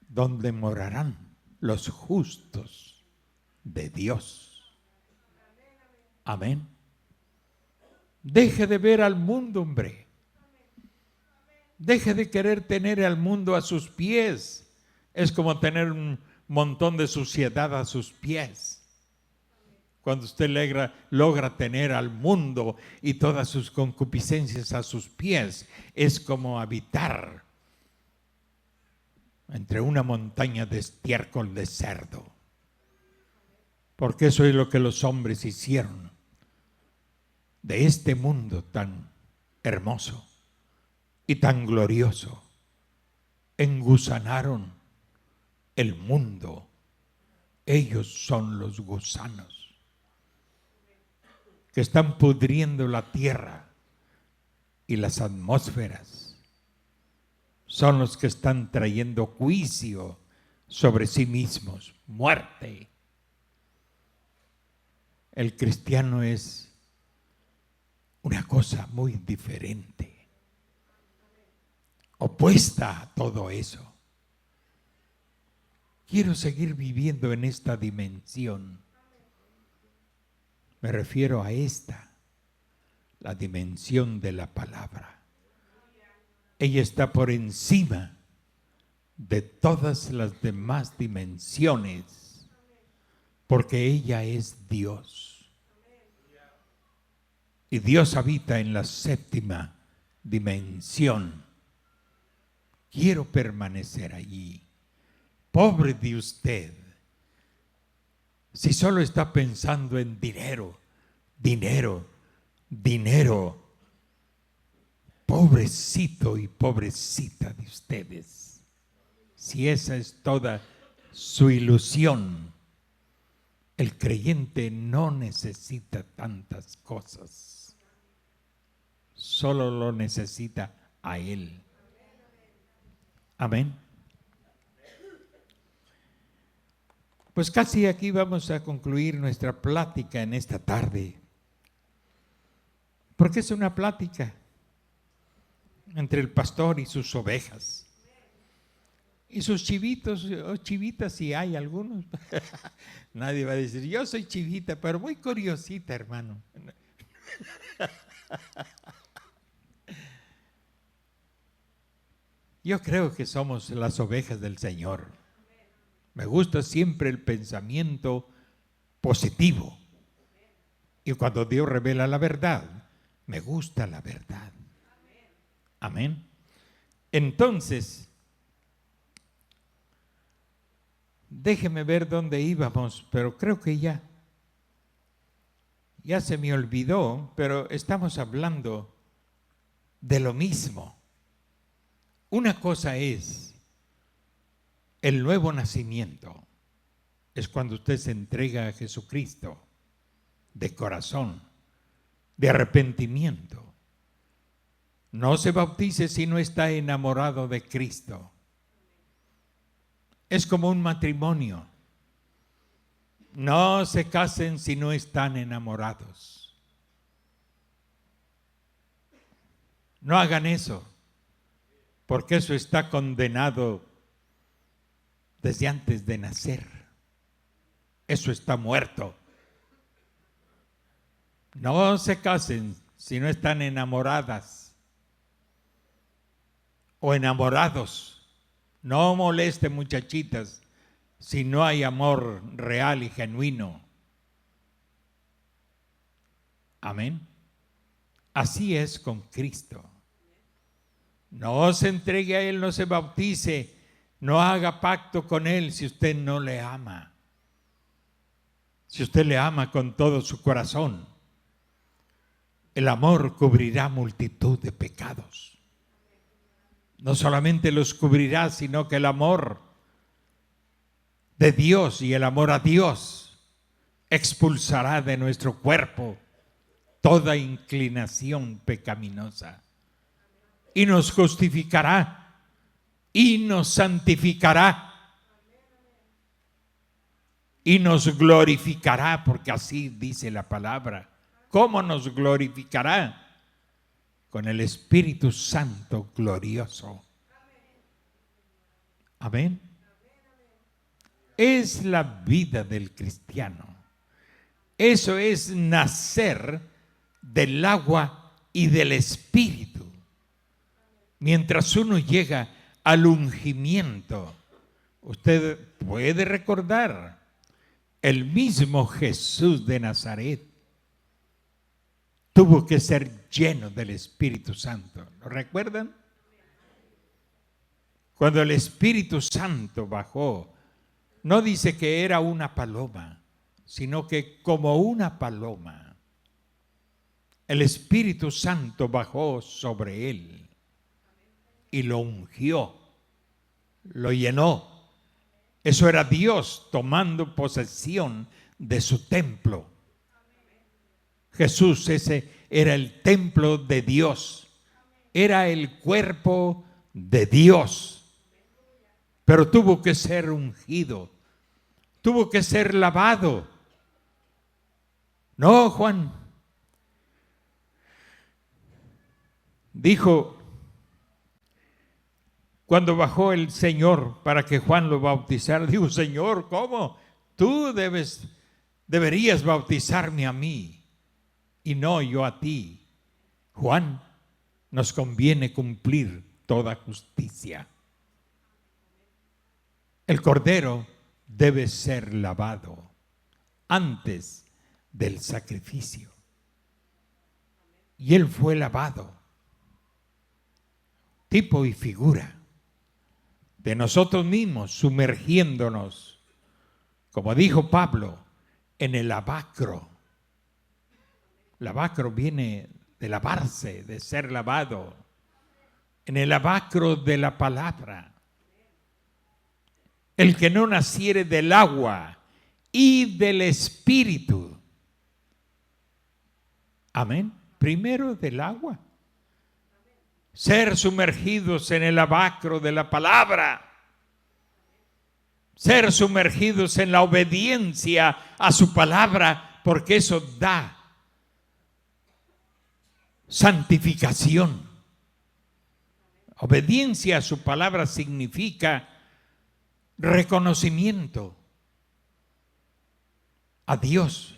donde morarán los justos de Dios. Amén. Deje de ver al mundo, hombre. Deje de querer tener al mundo a sus pies. Es como tener un montón de suciedad a sus pies. Cuando usted logra tener al mundo y todas sus concupiscencias a sus pies, es como habitar entre una montaña de estiércol de cerdo. Porque eso es lo que los hombres hicieron de este mundo tan hermoso y tan glorioso. Engusanaron el mundo. Ellos son los gusanos que están pudriendo la tierra y las atmósferas. Son los que están trayendo juicio sobre sí mismos, muerte. El cristiano es una cosa muy diferente, opuesta a todo eso. Quiero seguir viviendo en esta dimensión. Me refiero a esta, la dimensión de la palabra. Ella está por encima de todas las demás dimensiones, porque ella es Dios. Y Dios habita en la séptima dimensión. Quiero permanecer allí. Pobre de usted, si solo está pensando en dinero, dinero, dinero. Pobrecito y pobrecita de ustedes, si esa es toda su ilusión. El creyente no necesita tantas cosas, solo lo necesita a Él. Amén. Pues casi aquí vamos a concluir nuestra plática en esta tarde, porque es una plática entre el pastor y sus ovejas. Y sus chivitos o chivitas, si hay algunos. Nadie va a decir, yo soy chivita, pero muy curiosita, hermano. Yo creo que somos las ovejas del Señor. Me gusta siempre el pensamiento positivo. Y cuando Dios revela la verdad, me gusta la verdad. Amén. Entonces, déjeme ver dónde íbamos, pero creo que ya se me olvidó, pero estamos hablando de lo mismo. Una cosa es el nuevo nacimiento, es cuando usted se entrega a Jesucristo de corazón, de arrepentimiento. No se bautice si no está enamorado de Cristo. Es como un matrimonio. No se casen si no están enamorados. No hagan eso, porque eso está condenado desde antes de nacer. Eso está muerto. No se casen si no están enamoradas o enamorados. No moleste, muchachitas, si no hay amor real y genuino. Amén. Así es con Cristo. No se entregue a Él, no se bautice, no haga pacto con Él si usted no le ama. Si usted le ama con todo su corazón, el amor cubrirá multitud de pecados. No solamente los cubrirá, sino que el amor de Dios y el amor a Dios expulsará de nuestro cuerpo toda inclinación pecaminosa y nos justificará y nos santificará y nos glorificará, porque así dice la palabra. ¿Cómo nos glorificará? Con el Espíritu Santo glorioso. Amén. Es la vida del cristiano. Eso es nacer del agua y del Espíritu. Mientras uno llega al ungimiento, usted puede recordar El mismo Jesús de Nazaret tuvo que ser lleno del Espíritu Santo. ¿Lo recuerdan? Cuando el Espíritu Santo bajó, no dice que era una paloma, sino que como una paloma, el Espíritu Santo bajó sobre él y lo ungió, lo llenó. Eso era Dios tomando posesión de su templo. Jesús, ese era el templo de Dios, era el cuerpo de Dios, pero tuvo que ser ungido, tuvo que ser lavado. No, Juan dijo, cuando bajó el Señor para que Juan lo bautizara, dijo: Señor, ¿cómo? Tú deberías bautizarme a mí y no yo a ti. Juan, nos conviene cumplir toda justicia. El cordero debe ser lavado antes del sacrificio. Y él fue lavado, tipo y figura de nosotros mismos, sumergiéndonos, como dijo Pablo, en el lavacro. Lavacro viene de lavarse, de ser lavado, en el lavacro de la palabra. El que no naciere del agua y del Espíritu. Amén. Primero del agua. Ser sumergidos en el lavacro de la palabra. Ser sumergidos en la obediencia a su palabra, porque eso da santificación. Obediencia a su palabra significa reconocimiento a Dios.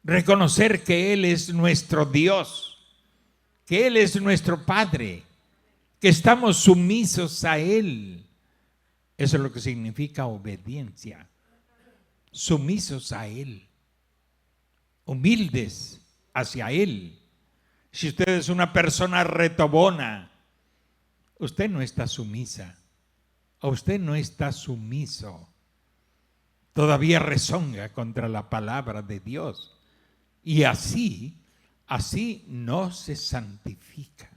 Reconocer que Él es nuestro Dios, que Él es nuestro Padre, que estamos sumisos a Él. Eso es lo que significa obediencia. Sumisos a Él, humildes hacia Él. Si usted es una persona retobona, usted no está sumisa, o usted no está sumiso, todavía rezonga contra la palabra de Dios. Y así no se santifica.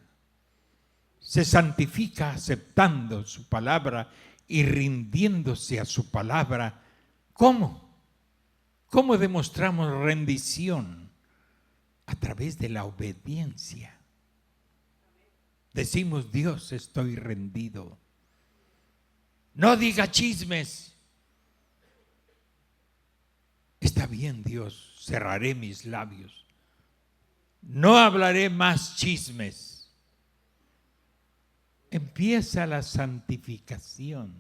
Se santifica aceptando su palabra y rindiéndose a su palabra. ¿Cómo? ¿Cómo demostramos rendición? A través de la obediencia. Decimos: Dios, estoy rendido. No diga chismes. Está bien, Dios, cerraré mis labios. No hablaré más chismes. Empieza la santificación.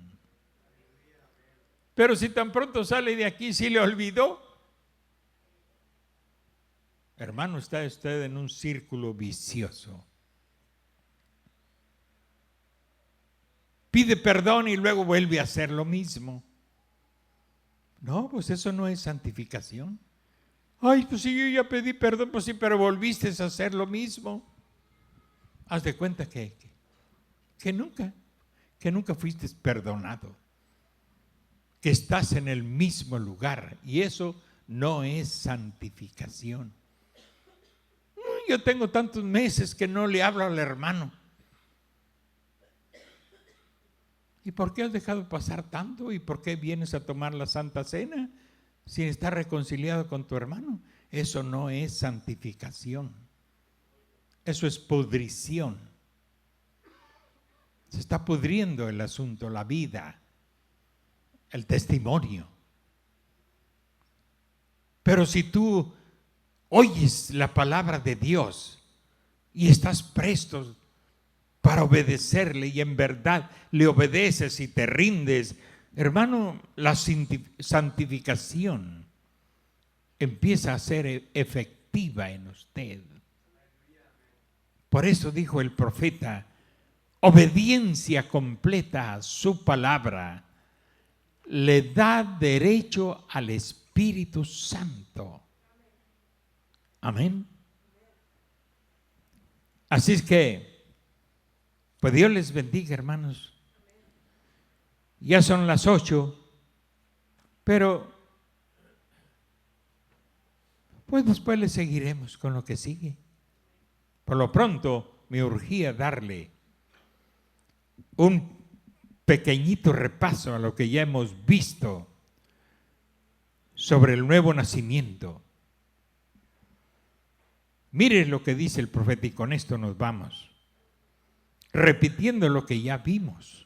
Pero si tan pronto sale de aquí, ¿sí le olvidó? Hermano, está usted en un círculo vicioso. Pide perdón y luego vuelve a hacer lo mismo. No, pues eso no es santificación. Ay, pues si yo ya pedí perdón, pues sí, pero volviste a hacer lo mismo. Haz de cuenta que nunca fuiste perdonado, que estás en el mismo lugar, y eso no es santificación. Yo tengo tantos meses que no le hablo al hermano. ¿Y por qué has dejado pasar tanto? ¿Y por qué vienes a tomar la Santa Cena sin estar reconciliado con tu hermano? Eso no es santificación. Eso es pudrición. Se está pudriendo el asunto, la vida, el testimonio. Pero si tú oyes la palabra de Dios y estás presto para obedecerle, y en verdad le obedeces y te rindes, hermano, la santificación empieza a ser efectiva en usted. Por eso dijo el profeta: obediencia completa a su palabra le da derecho al Espíritu Santo. Amén. Así es que, pues Dios les bendiga, hermanos. Ya son las 8, pero pues después le seguiremos con lo que sigue. Por lo pronto me urgía darle un pequeñito repaso a lo que ya hemos visto sobre el nuevo nacimiento. Mire lo que dice el profeta y con esto nos vamos, repitiendo lo que ya vimos.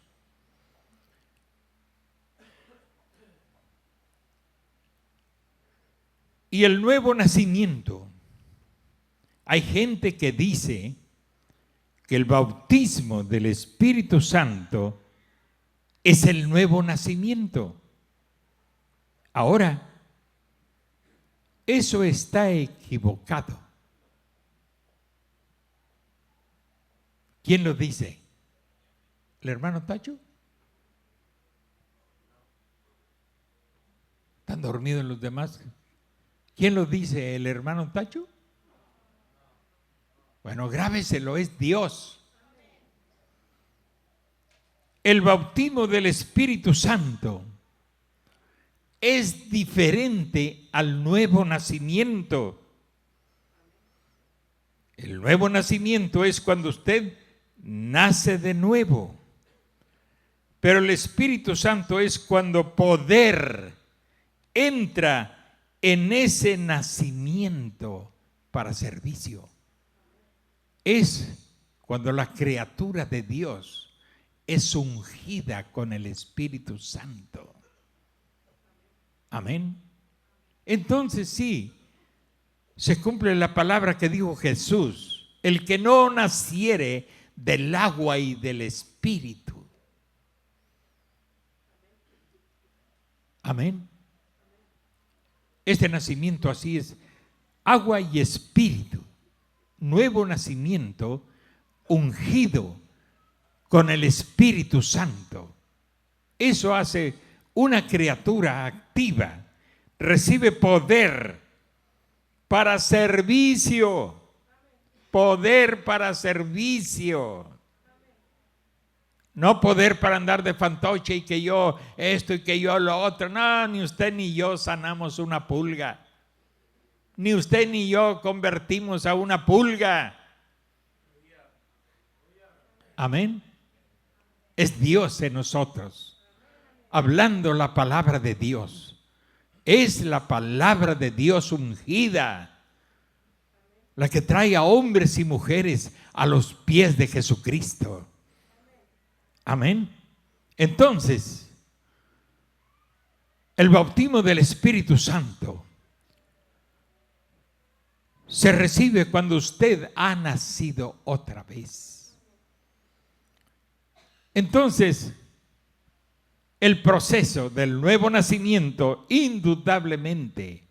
Y el nuevo nacimiento, hay gente que dice que el bautismo del Espíritu Santo es el nuevo nacimiento. Ahora, eso está equivocado. ¿Quién lo dice? ¿El hermano Tacho? ¿Están dormidos los demás? ¿Quién lo dice? ¿El hermano Tacho? Bueno, grábeselo, es Dios. El bautismo del Espíritu Santo es diferente al nuevo nacimiento. El nuevo nacimiento es cuando usted nace de nuevo. Pero el Espíritu Santo es cuando poder entra en ese nacimiento para servicio. Es cuando la criatura de Dios es ungida con el Espíritu Santo. Amén. Entonces sí, se cumple la palabra que dijo Jesús: el que no naciere del agua y del Espíritu. Amén. Este nacimiento así es, agua y espíritu, nuevo nacimiento ungido con el Espíritu Santo. Eso hace una criatura activa, recibe poder para servicio, poder para servicio. No poder para andar de fantoche y que yo esto y que yo lo otro. No, ni usted ni yo sanamos una pulga. Ni usted ni yo convertimos a una pulga. Amén. Es Dios en nosotros, hablando la palabra de Dios. Es la palabra de Dios ungida, la que trae a hombres y mujeres a los pies de Jesucristo. Amén. Entonces, el bautismo del Espíritu Santo se recibe cuando usted ha nacido otra vez. Entonces, el proceso del nuevo nacimiento, indudablemente,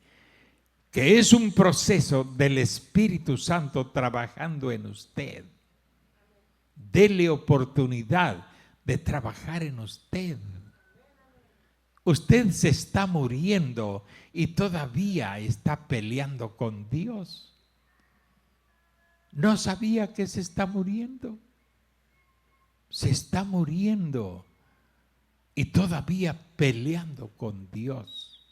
que es un proceso del Espíritu Santo trabajando en usted. Dele oportunidad de trabajar en usted. Usted se está muriendo y todavía está peleando con Dios. ¿No sabía que se está muriendo? Se está muriendo y todavía peleando con Dios.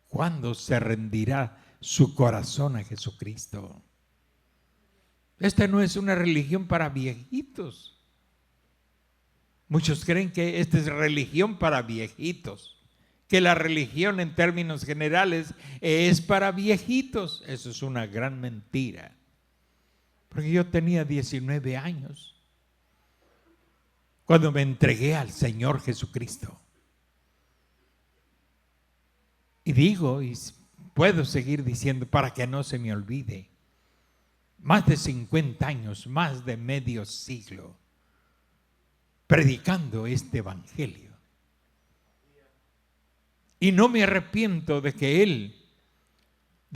¿Cuándo se rendirá su corazón a Jesucristo? Esta no es una religión para viejitos. Muchos creen que esta es religión para viejitos, que la religión en términos generales es para viejitos. Eso es una gran mentira. Porque yo tenía 19 años cuando me entregué al Señor Jesucristo. Y digo, y puedo seguir diciendo para que no se me olvide, más de 50 años, más de medio siglo, predicando este evangelio. Y no me arrepiento de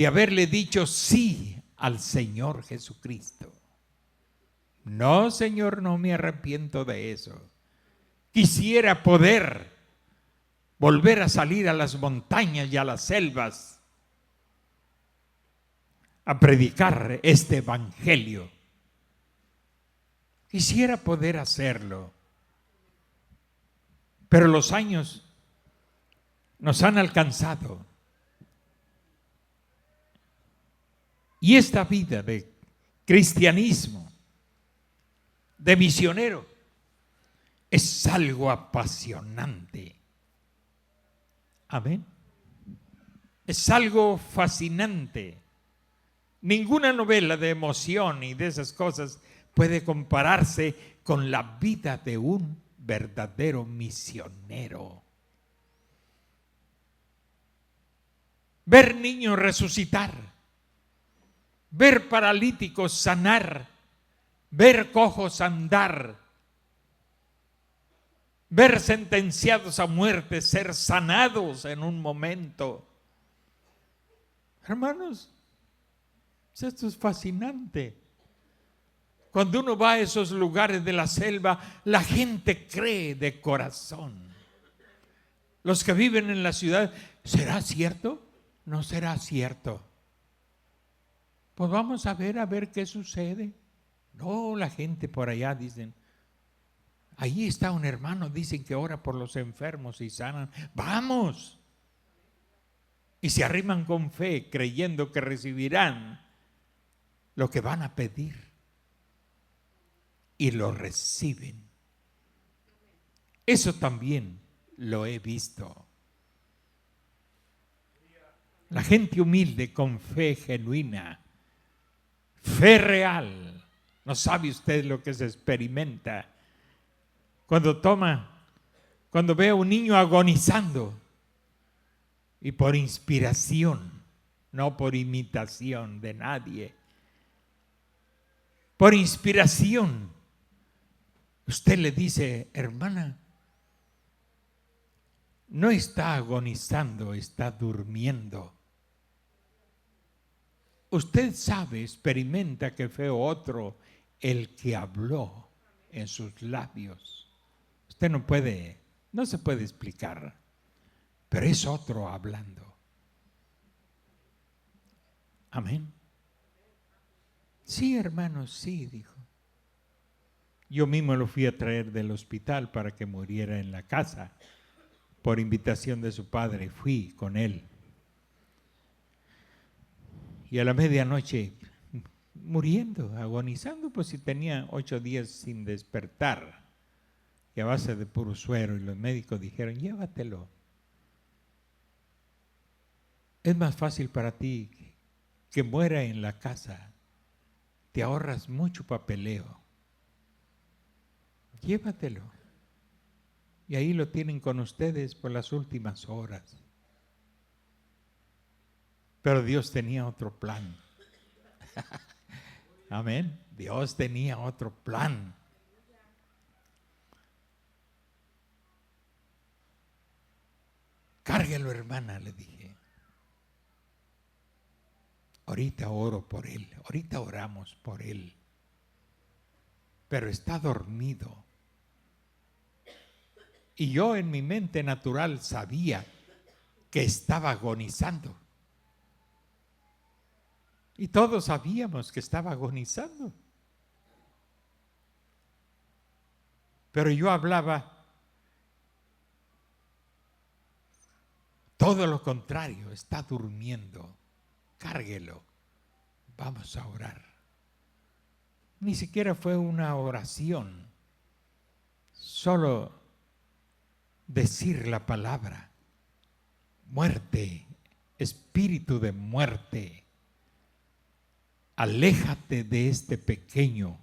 haberle dicho sí al Señor Jesucristo. No, Señor, no me arrepiento de eso. Quisiera poder volver a salir a las montañas y a las selvas a predicar este evangelio. Quisiera poder hacerlo, pero los años nos han alcanzado. Y esta vida de cristianismo, de misionero, es algo apasionante. Amén. Es algo fascinante. Ninguna novela de emoción y de esas cosas puede compararse con la vida de un verdadero misionero. Ver niños resucitar, ver paralíticos sanar, ver cojos andar, ver sentenciados a muerte ser sanados en un momento. Hermanos, esto es fascinante. Cuando uno va a esos lugares de la selva, la gente cree de corazón. Los que viven en la ciudad, ¿será cierto? ¿No será cierto? Pues vamos a ver qué sucede. No, la gente por allá dicen, ahí está un hermano, dicen que ora por los enfermos y sanan. ¡Vamos! Y se arriman con fe, creyendo que recibirán lo que van a pedir. Y lo reciben. Eso también lo he visto. La gente humilde con fe genuina, fe real. No sabe usted lo que se experimenta cuando ve a un niño agonizando y por inspiración, no por imitación de nadie, por inspiración, usted le dice, hermana, no está agonizando, está durmiendo. Usted sabe, experimenta que fue otro el que habló en sus labios. Usted no se puede explicar, pero es otro hablando. Amén. Sí, hermano, sí, dijo. Yo mismo lo fui a traer del hospital para que muriera en la casa. Por invitación de su padre, fui con él. Y a la medianoche, muriendo, agonizando, pues si tenía 8 días sin despertar, y a base de puro suero, y los médicos dijeron, llévatelo. Es más fácil para ti que muera en la casa, te ahorras mucho papeleo. Llévatelo. Y ahí lo tienen con ustedes por las últimas horas. Pero Dios tenía otro plan. Amén. Dios tenía otro plan. Cárguelo, hermana, le dije. Ahorita oro por él, ahorita oramos por él. Pero está dormido. Y yo en mi mente natural sabía que estaba agonizando. Y todos sabíamos que estaba agonizando. Pero yo hablaba todo lo contrario, está durmiendo. Cárguelo, vamos a orar. Ni siquiera fue una oración, solo decir la palabra, muerte, espíritu de muerte, aléjate de este pequeño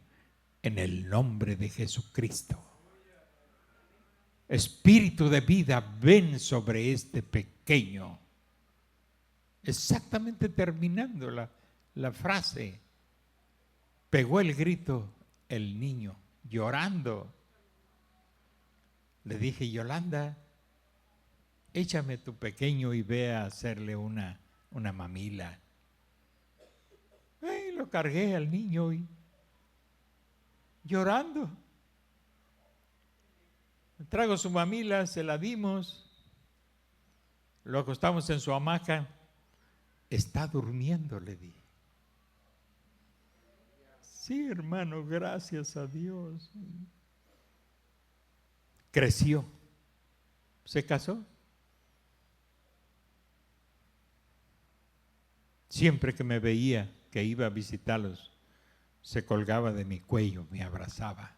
en el nombre de Jesucristo. Espíritu de vida, ven sobre este pequeño. Exactamente terminando la frase, pegó el grito el niño, llorando. Le dije, Yolanda, échame tu pequeño y ve a hacerle una mamila. Lo cargué al niño y llorando. Trago su mamila, se la dimos. Lo acostamos en su hamaca. Está durmiendo, le dije. Sí, hermano, gracias a Dios. Creció. Se casó. Siempre que me veía que iba a visitarlos, se colgaba de mi cuello, me abrazaba.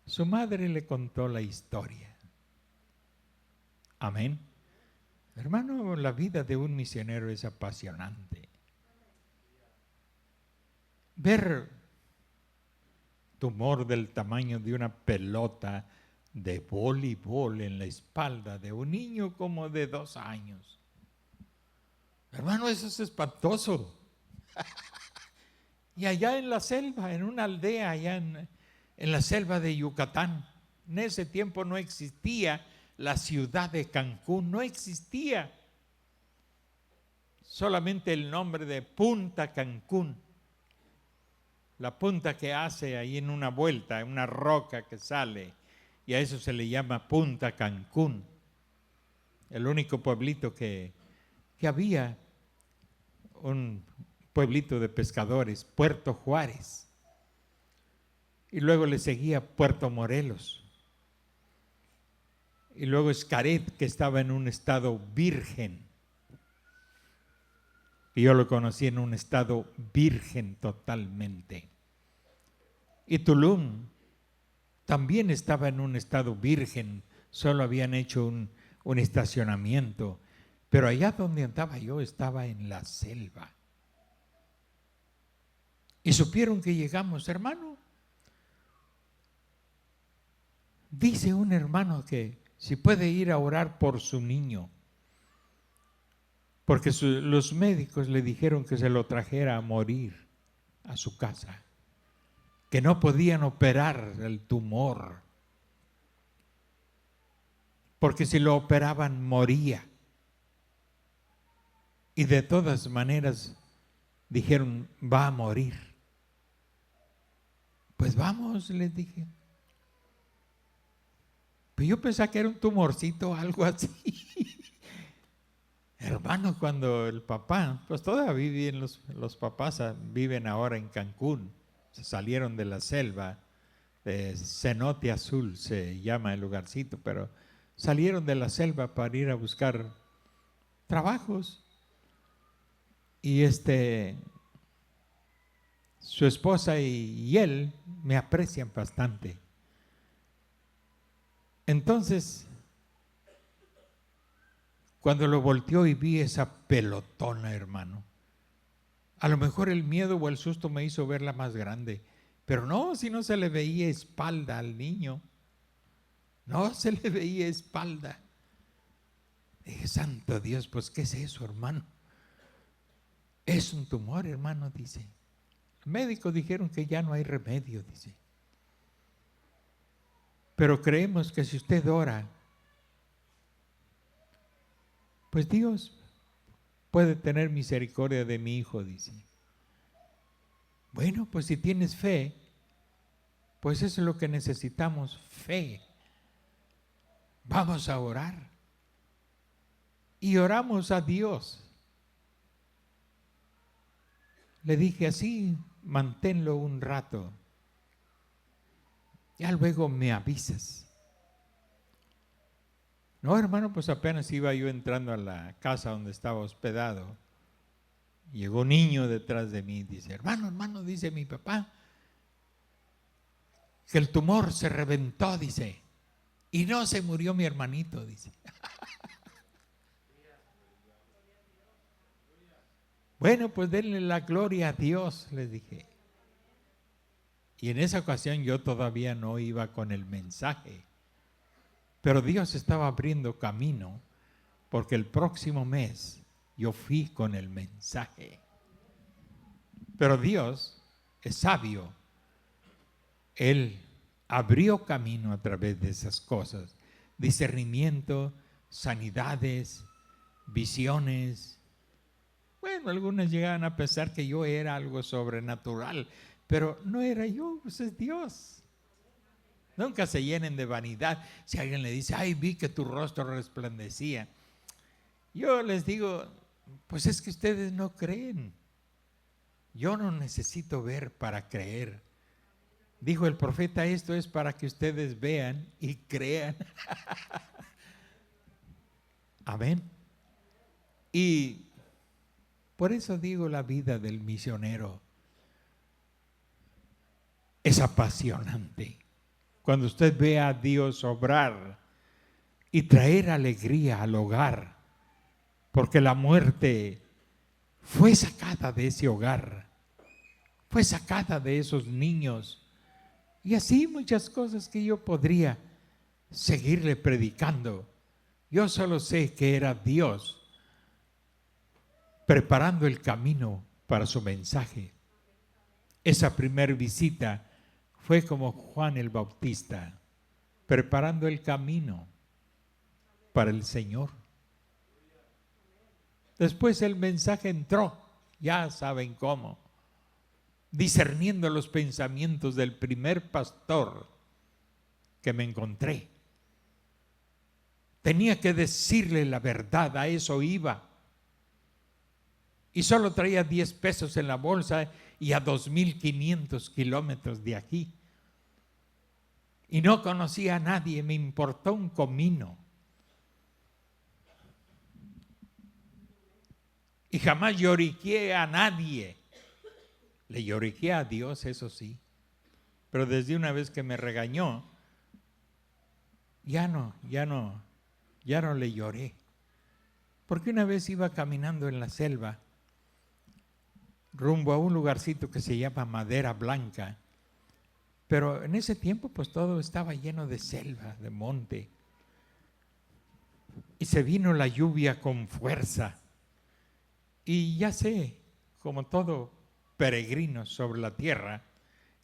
Su madre le contó la historia. Amén. Hermano, la vida de un misionero es apasionante. Ver tumor del tamaño de una pelota de voleibol en la espalda de un niño como de 2 años. Hermano, eso es espantoso. Y allá en la selva, en una aldea, allá en la selva de Yucatán, en ese tiempo no existía la ciudad de Cancún, no existía. Solamente el nombre de Punta Cancún. La punta que hace ahí en una vuelta, en una roca que sale, y a eso se le llama Punta Cancún. El único pueblito que había, un pueblito de pescadores, Puerto Juárez. Y luego le seguía Puerto Morelos. Y luego Xcaret, que estaba en un estado virgen. Y yo lo conocí en un estado virgen totalmente. Y Tulum también estaba en un estado virgen, solo habían hecho un estacionamiento. Pero allá donde andaba yo estaba en la selva. Y supieron que llegamos, hermano. Dice un hermano que si puede ir a orar por su niño, porque los médicos le dijeron que se lo trajera a morir a su casa, que no podían operar el tumor, porque si lo operaban moría. Y de todas maneras dijeron, va a morir. Pues vamos, les dije. Pues yo pensaba que era un tumorcito o algo así. Hermano, cuando el papá, pues todavía viven los papás, viven ahora en Cancún, se salieron de la selva, Cenote Azul se llama el lugarcito, pero salieron de la selva para ir a buscar trabajos. Y su esposa y él me aprecian bastante. Entonces, cuando lo volteó y vi esa pelotona, hermano, a lo mejor el miedo o el susto me hizo verla más grande, pero no, si no se le veía espalda al niño, no se le veía espalda. Dije, santo Dios, pues ¿qué es eso, hermano? Es un tumor, hermano, dice. Los médicos dijeron que ya no hay remedio, dice. Pero creemos que si usted ora, pues Dios puede tener misericordia de mi hijo, dice. Bueno, pues si tienes fe, pues eso es lo que necesitamos, fe. Vamos a orar. Y oramos a Dios. Le dije así, manténlo un rato. Ya luego me avisas. No, hermano, pues apenas iba yo entrando a la casa donde estaba hospedado. Llegó un niño detrás de mí, dice, hermano, dice mi papá, que el tumor se reventó, dice, y no se murió mi hermanito, dice. Bueno, pues denle la gloria a Dios, les dije. Y en esa ocasión yo todavía no iba con el mensaje, pero Dios estaba abriendo camino, porque el próximo mes yo fui con el mensaje. Pero Dios es sabio. Él abrió camino a través de esas cosas. Discernimiento, sanidades, visiones. Bueno, algunos llegaban a pensar que yo era algo sobrenatural, pero no era yo, pues es Dios. Nunca se llenen de vanidad. Si alguien le dice, ay, vi que tu rostro resplandecía. Yo les digo, pues es que ustedes no creen. Yo no necesito ver para creer. Dijo el profeta, esto es para que ustedes vean y crean. Amén. Y por eso digo, la vida del misionero es apasionante. Cuando usted ve a Dios obrar y traer alegría al hogar, porque la muerte fue sacada de ese hogar, fue sacada de esos niños, y así muchas cosas que yo podría seguirle predicando. Yo solo sé que era Dios preparando el camino para su mensaje. Esa primera visita fue como Juan el Bautista, preparando el camino para el Señor. Después el mensaje entró, ya saben cómo, discerniendo los pensamientos del primer pastor que me encontré. Tenía que decirle la verdad, a eso iba. Y solo traía 10 pesos en la bolsa y a 2,500 kilómetros de aquí. Y no conocía a nadie, me importó un comino. Y jamás lloriqué a nadie. Le lloriqué a Dios, eso sí. Pero desde una vez que me regañó, ya no le lloré. Porque una vez iba caminando en la selva, rumbo a un lugarcito que se llama Madera Blanca. Pero en ese tiempo pues todo estaba lleno de selva, de monte. Y se vino la lluvia con fuerza. Y ya sé, como todo peregrino sobre la tierra,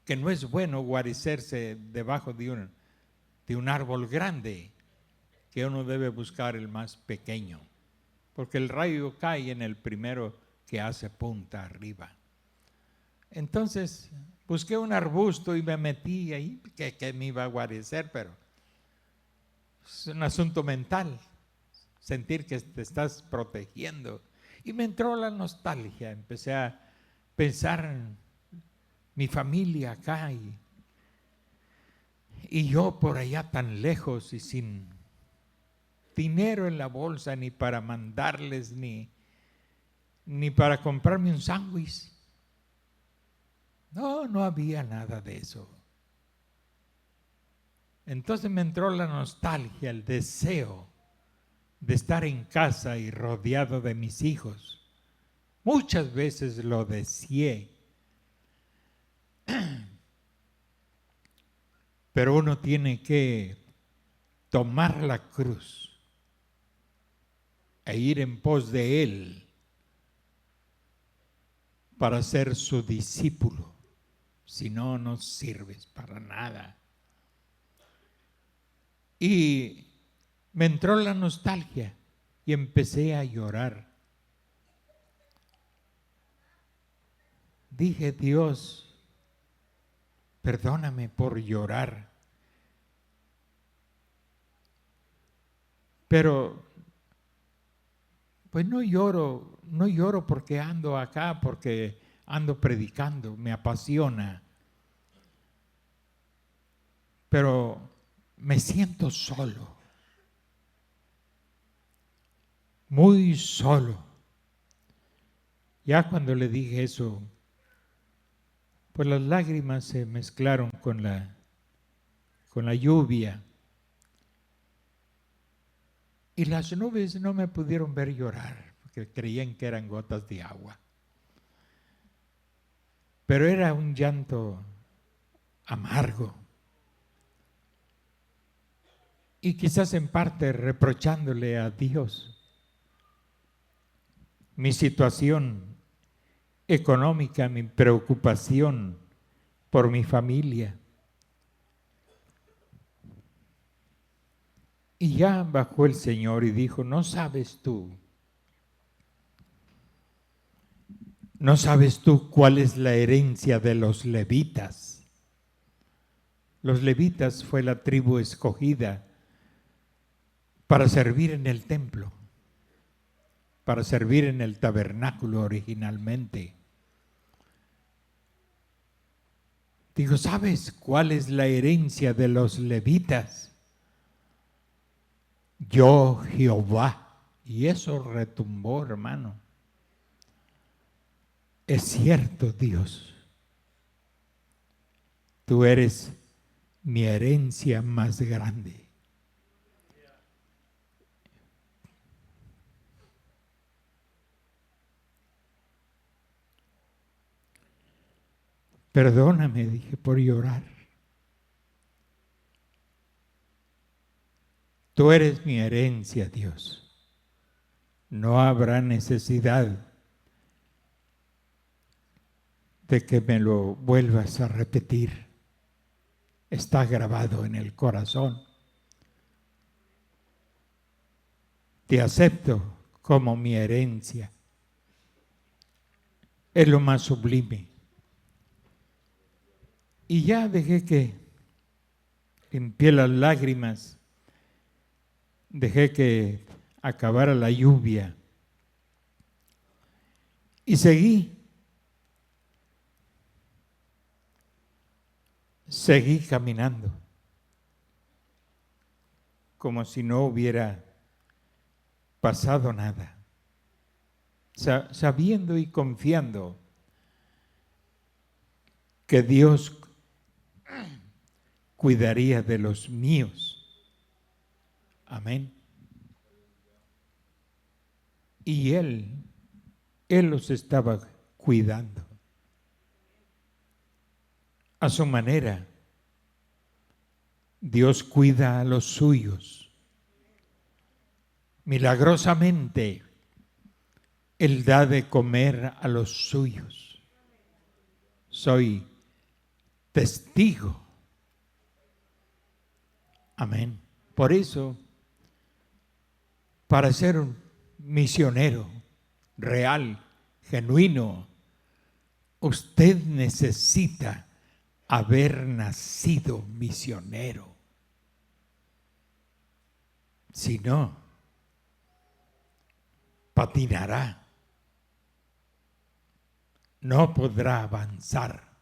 que no es bueno guarecerse debajo de un árbol grande, que uno debe buscar el más pequeño, porque el rayo cae en el primero que hace punta arriba. Entonces busqué un arbusto y me metí ahí, que me iba a guarecer, pero es un asunto mental, sentir que te estás protegiendo. Y me entró la nostalgia, empecé a pensar en mi familia acá y yo por allá tan lejos y sin dinero en la bolsa ni para mandarles ni para comprarme un sándwich. No había nada de eso. Entonces me entró la nostalgia, el deseo de estar en casa y rodeado de mis hijos. Muchas veces lo deseé. Pero uno tiene que tomar la cruz e ir en pos de Él para ser su discípulo. Si no, no sirves para nada. Y me entró la nostalgia y empecé a llorar. Dije, Dios, perdóname por llorar. Pero, pues no lloro porque ando acá, porque ando predicando, me apasiona. Pero me siento solo, muy solo. Ya cuando le dije eso, pues las lágrimas se mezclaron con la lluvia. Y las nubes no me pudieron ver llorar, porque creían que eran gotas de agua. Pero era un llanto amargo. Y quizás en parte reprochándole a Dios mi situación económica, mi preocupación por mi familia. Y ya bajó el Señor y dijo, ¿no sabes tú cuál es la herencia de los levitas? Los levitas fue la tribu escogida para servir en el templo. para servir en el tabernáculo originalmente. Digo, ¿sabes cuál es la herencia de los levitas? Yo, Jehová. Y eso retumbó, hermano. Es cierto, Dios. Tú eres mi herencia más grande. Perdóname, dije, por llorar. Tú eres mi herencia, Dios. No habrá necesidad de que me lo vuelvas a repetir. Está grabado en el corazón. Te acepto como mi herencia. Es lo más sublime. Y ya dejé que limpié las lágrimas, dejé que acabara la lluvia y seguí caminando, como si no hubiera pasado nada, sabiendo y confiando que Dios cuidaría de los míos. Amén. Y Él los estaba cuidando a su manera. Dios cuida a los suyos. Milagrosamente, Él da de comer a los suyos. Soy testigo. Amén. Por eso, para ser un misionero real, genuino, usted necesita haber nacido misionero. Si no, patinará. No podrá avanzar.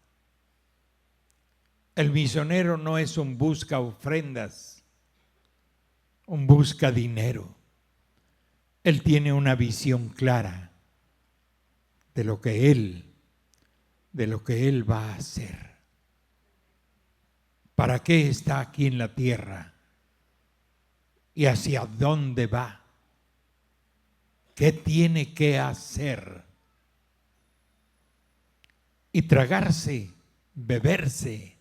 El misionero no es un busca ofrendas, un busca dinero. Él tiene una visión clara de lo que él va a hacer. ¿Para qué está aquí en la tierra? ¿Y hacia dónde va? ¿Qué tiene que hacer? Y tragarse, beberse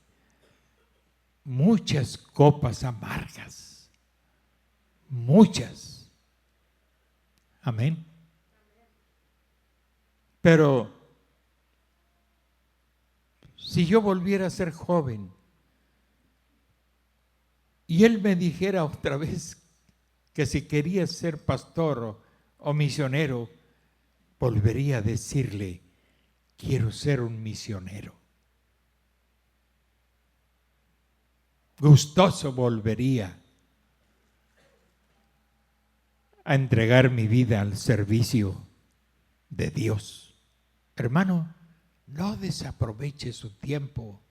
muchas copas amargas. Muchas. Amén. Pero si yo volviera a ser joven y él me dijera otra vez que si quería ser pastor o misionero, volvería a decirle, quiero ser un misionero. Gustoso volvería a entregar mi vida al servicio de Dios. Hermano, no desaproveche su tiempo.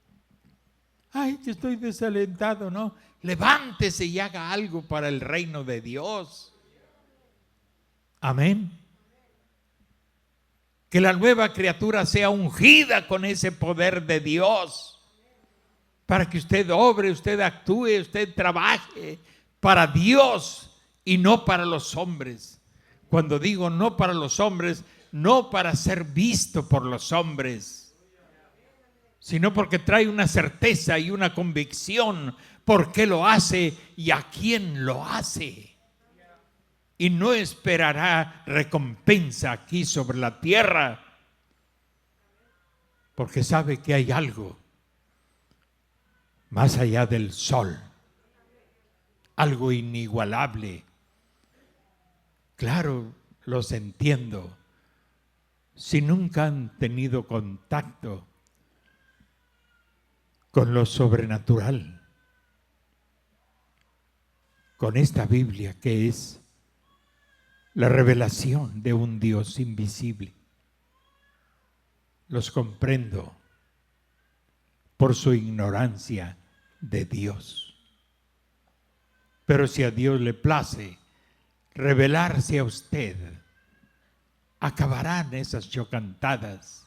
Ay, yo estoy desalentado, ¿no? Levántese y haga algo para el reino de Dios. Amén. Que la nueva criatura sea ungida con ese poder de Dios, para que usted obre, usted actúe, usted trabaje para Dios y no para los hombres. Cuando digo no para los hombres, no para ser visto por los hombres, sino porque trae una certeza y una convicción por qué lo hace y a quién lo hace. Y no esperará recompensa aquí sobre la tierra, porque sabe que hay algo más allá del sol, algo inigualable. Claro, los entiendo. Si nunca han tenido contacto con lo sobrenatural, con esta Biblia que es la revelación de un Dios invisible. Los comprendo por su ignorancia de Dios. Pero si a Dios le place revelarse a usted, acabarán esas chocantadas.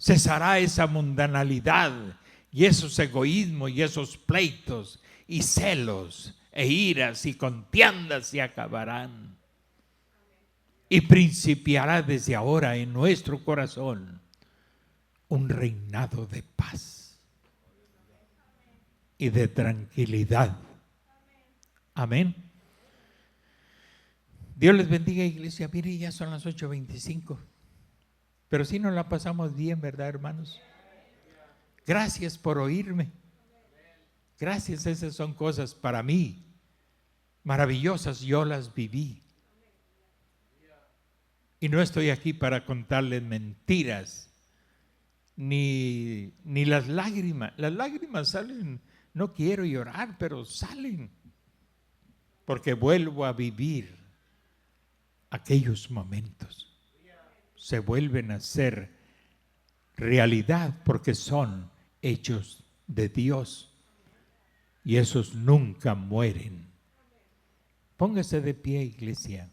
Cesará esa mundanalidad y esos egoísmos y esos pleitos y celos e iras y contiendas se acabarán. Y principiará desde ahora en nuestro corazón un reinado de paz y de tranquilidad. Amén. Dios les bendiga, iglesia. Mire, ya son las 8:25. Pero sí nos la pasamos bien, ¿verdad, hermanos? Gracias por oírme. Gracias, esas son cosas para mí maravillosas. Yo las viví. Y no estoy aquí para contarles mentiras, ni las lágrimas. Las lágrimas salen, no quiero llorar, pero salen. Porque vuelvo a vivir aquellos momentos. Se vuelven a ser realidad porque son hechos de Dios. Y esos nunca mueren. Póngase de pie, iglesia.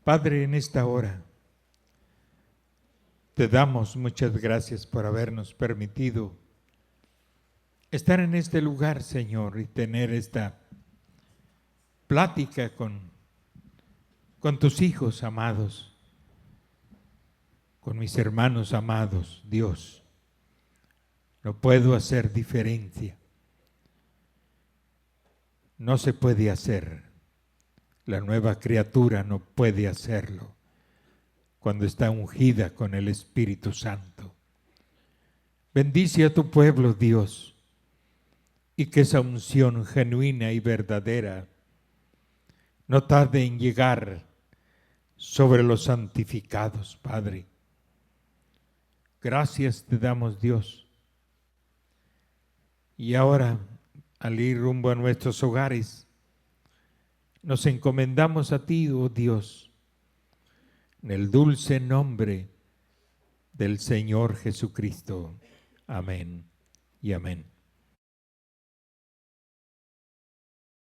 Padre, en esta hora te damos muchas gracias por habernos permitido estar en este lugar, Señor, y tener esta plática con tus hijos amados, con mis hermanos amados. Dios, no puedo hacer diferencia. No se puede hacer. La nueva criatura no puede hacerlo cuando está ungida con el Espíritu Santo. Bendice a tu pueblo, Dios, y que esa unción genuina y verdadera no tarde en llegar sobre los santificados, Padre. Gracias te damos, Dios. Y ahora, al ir rumbo a nuestros hogares, nos encomendamos a ti, oh Dios, en el dulce nombre del Señor Jesucristo. Amén y amén.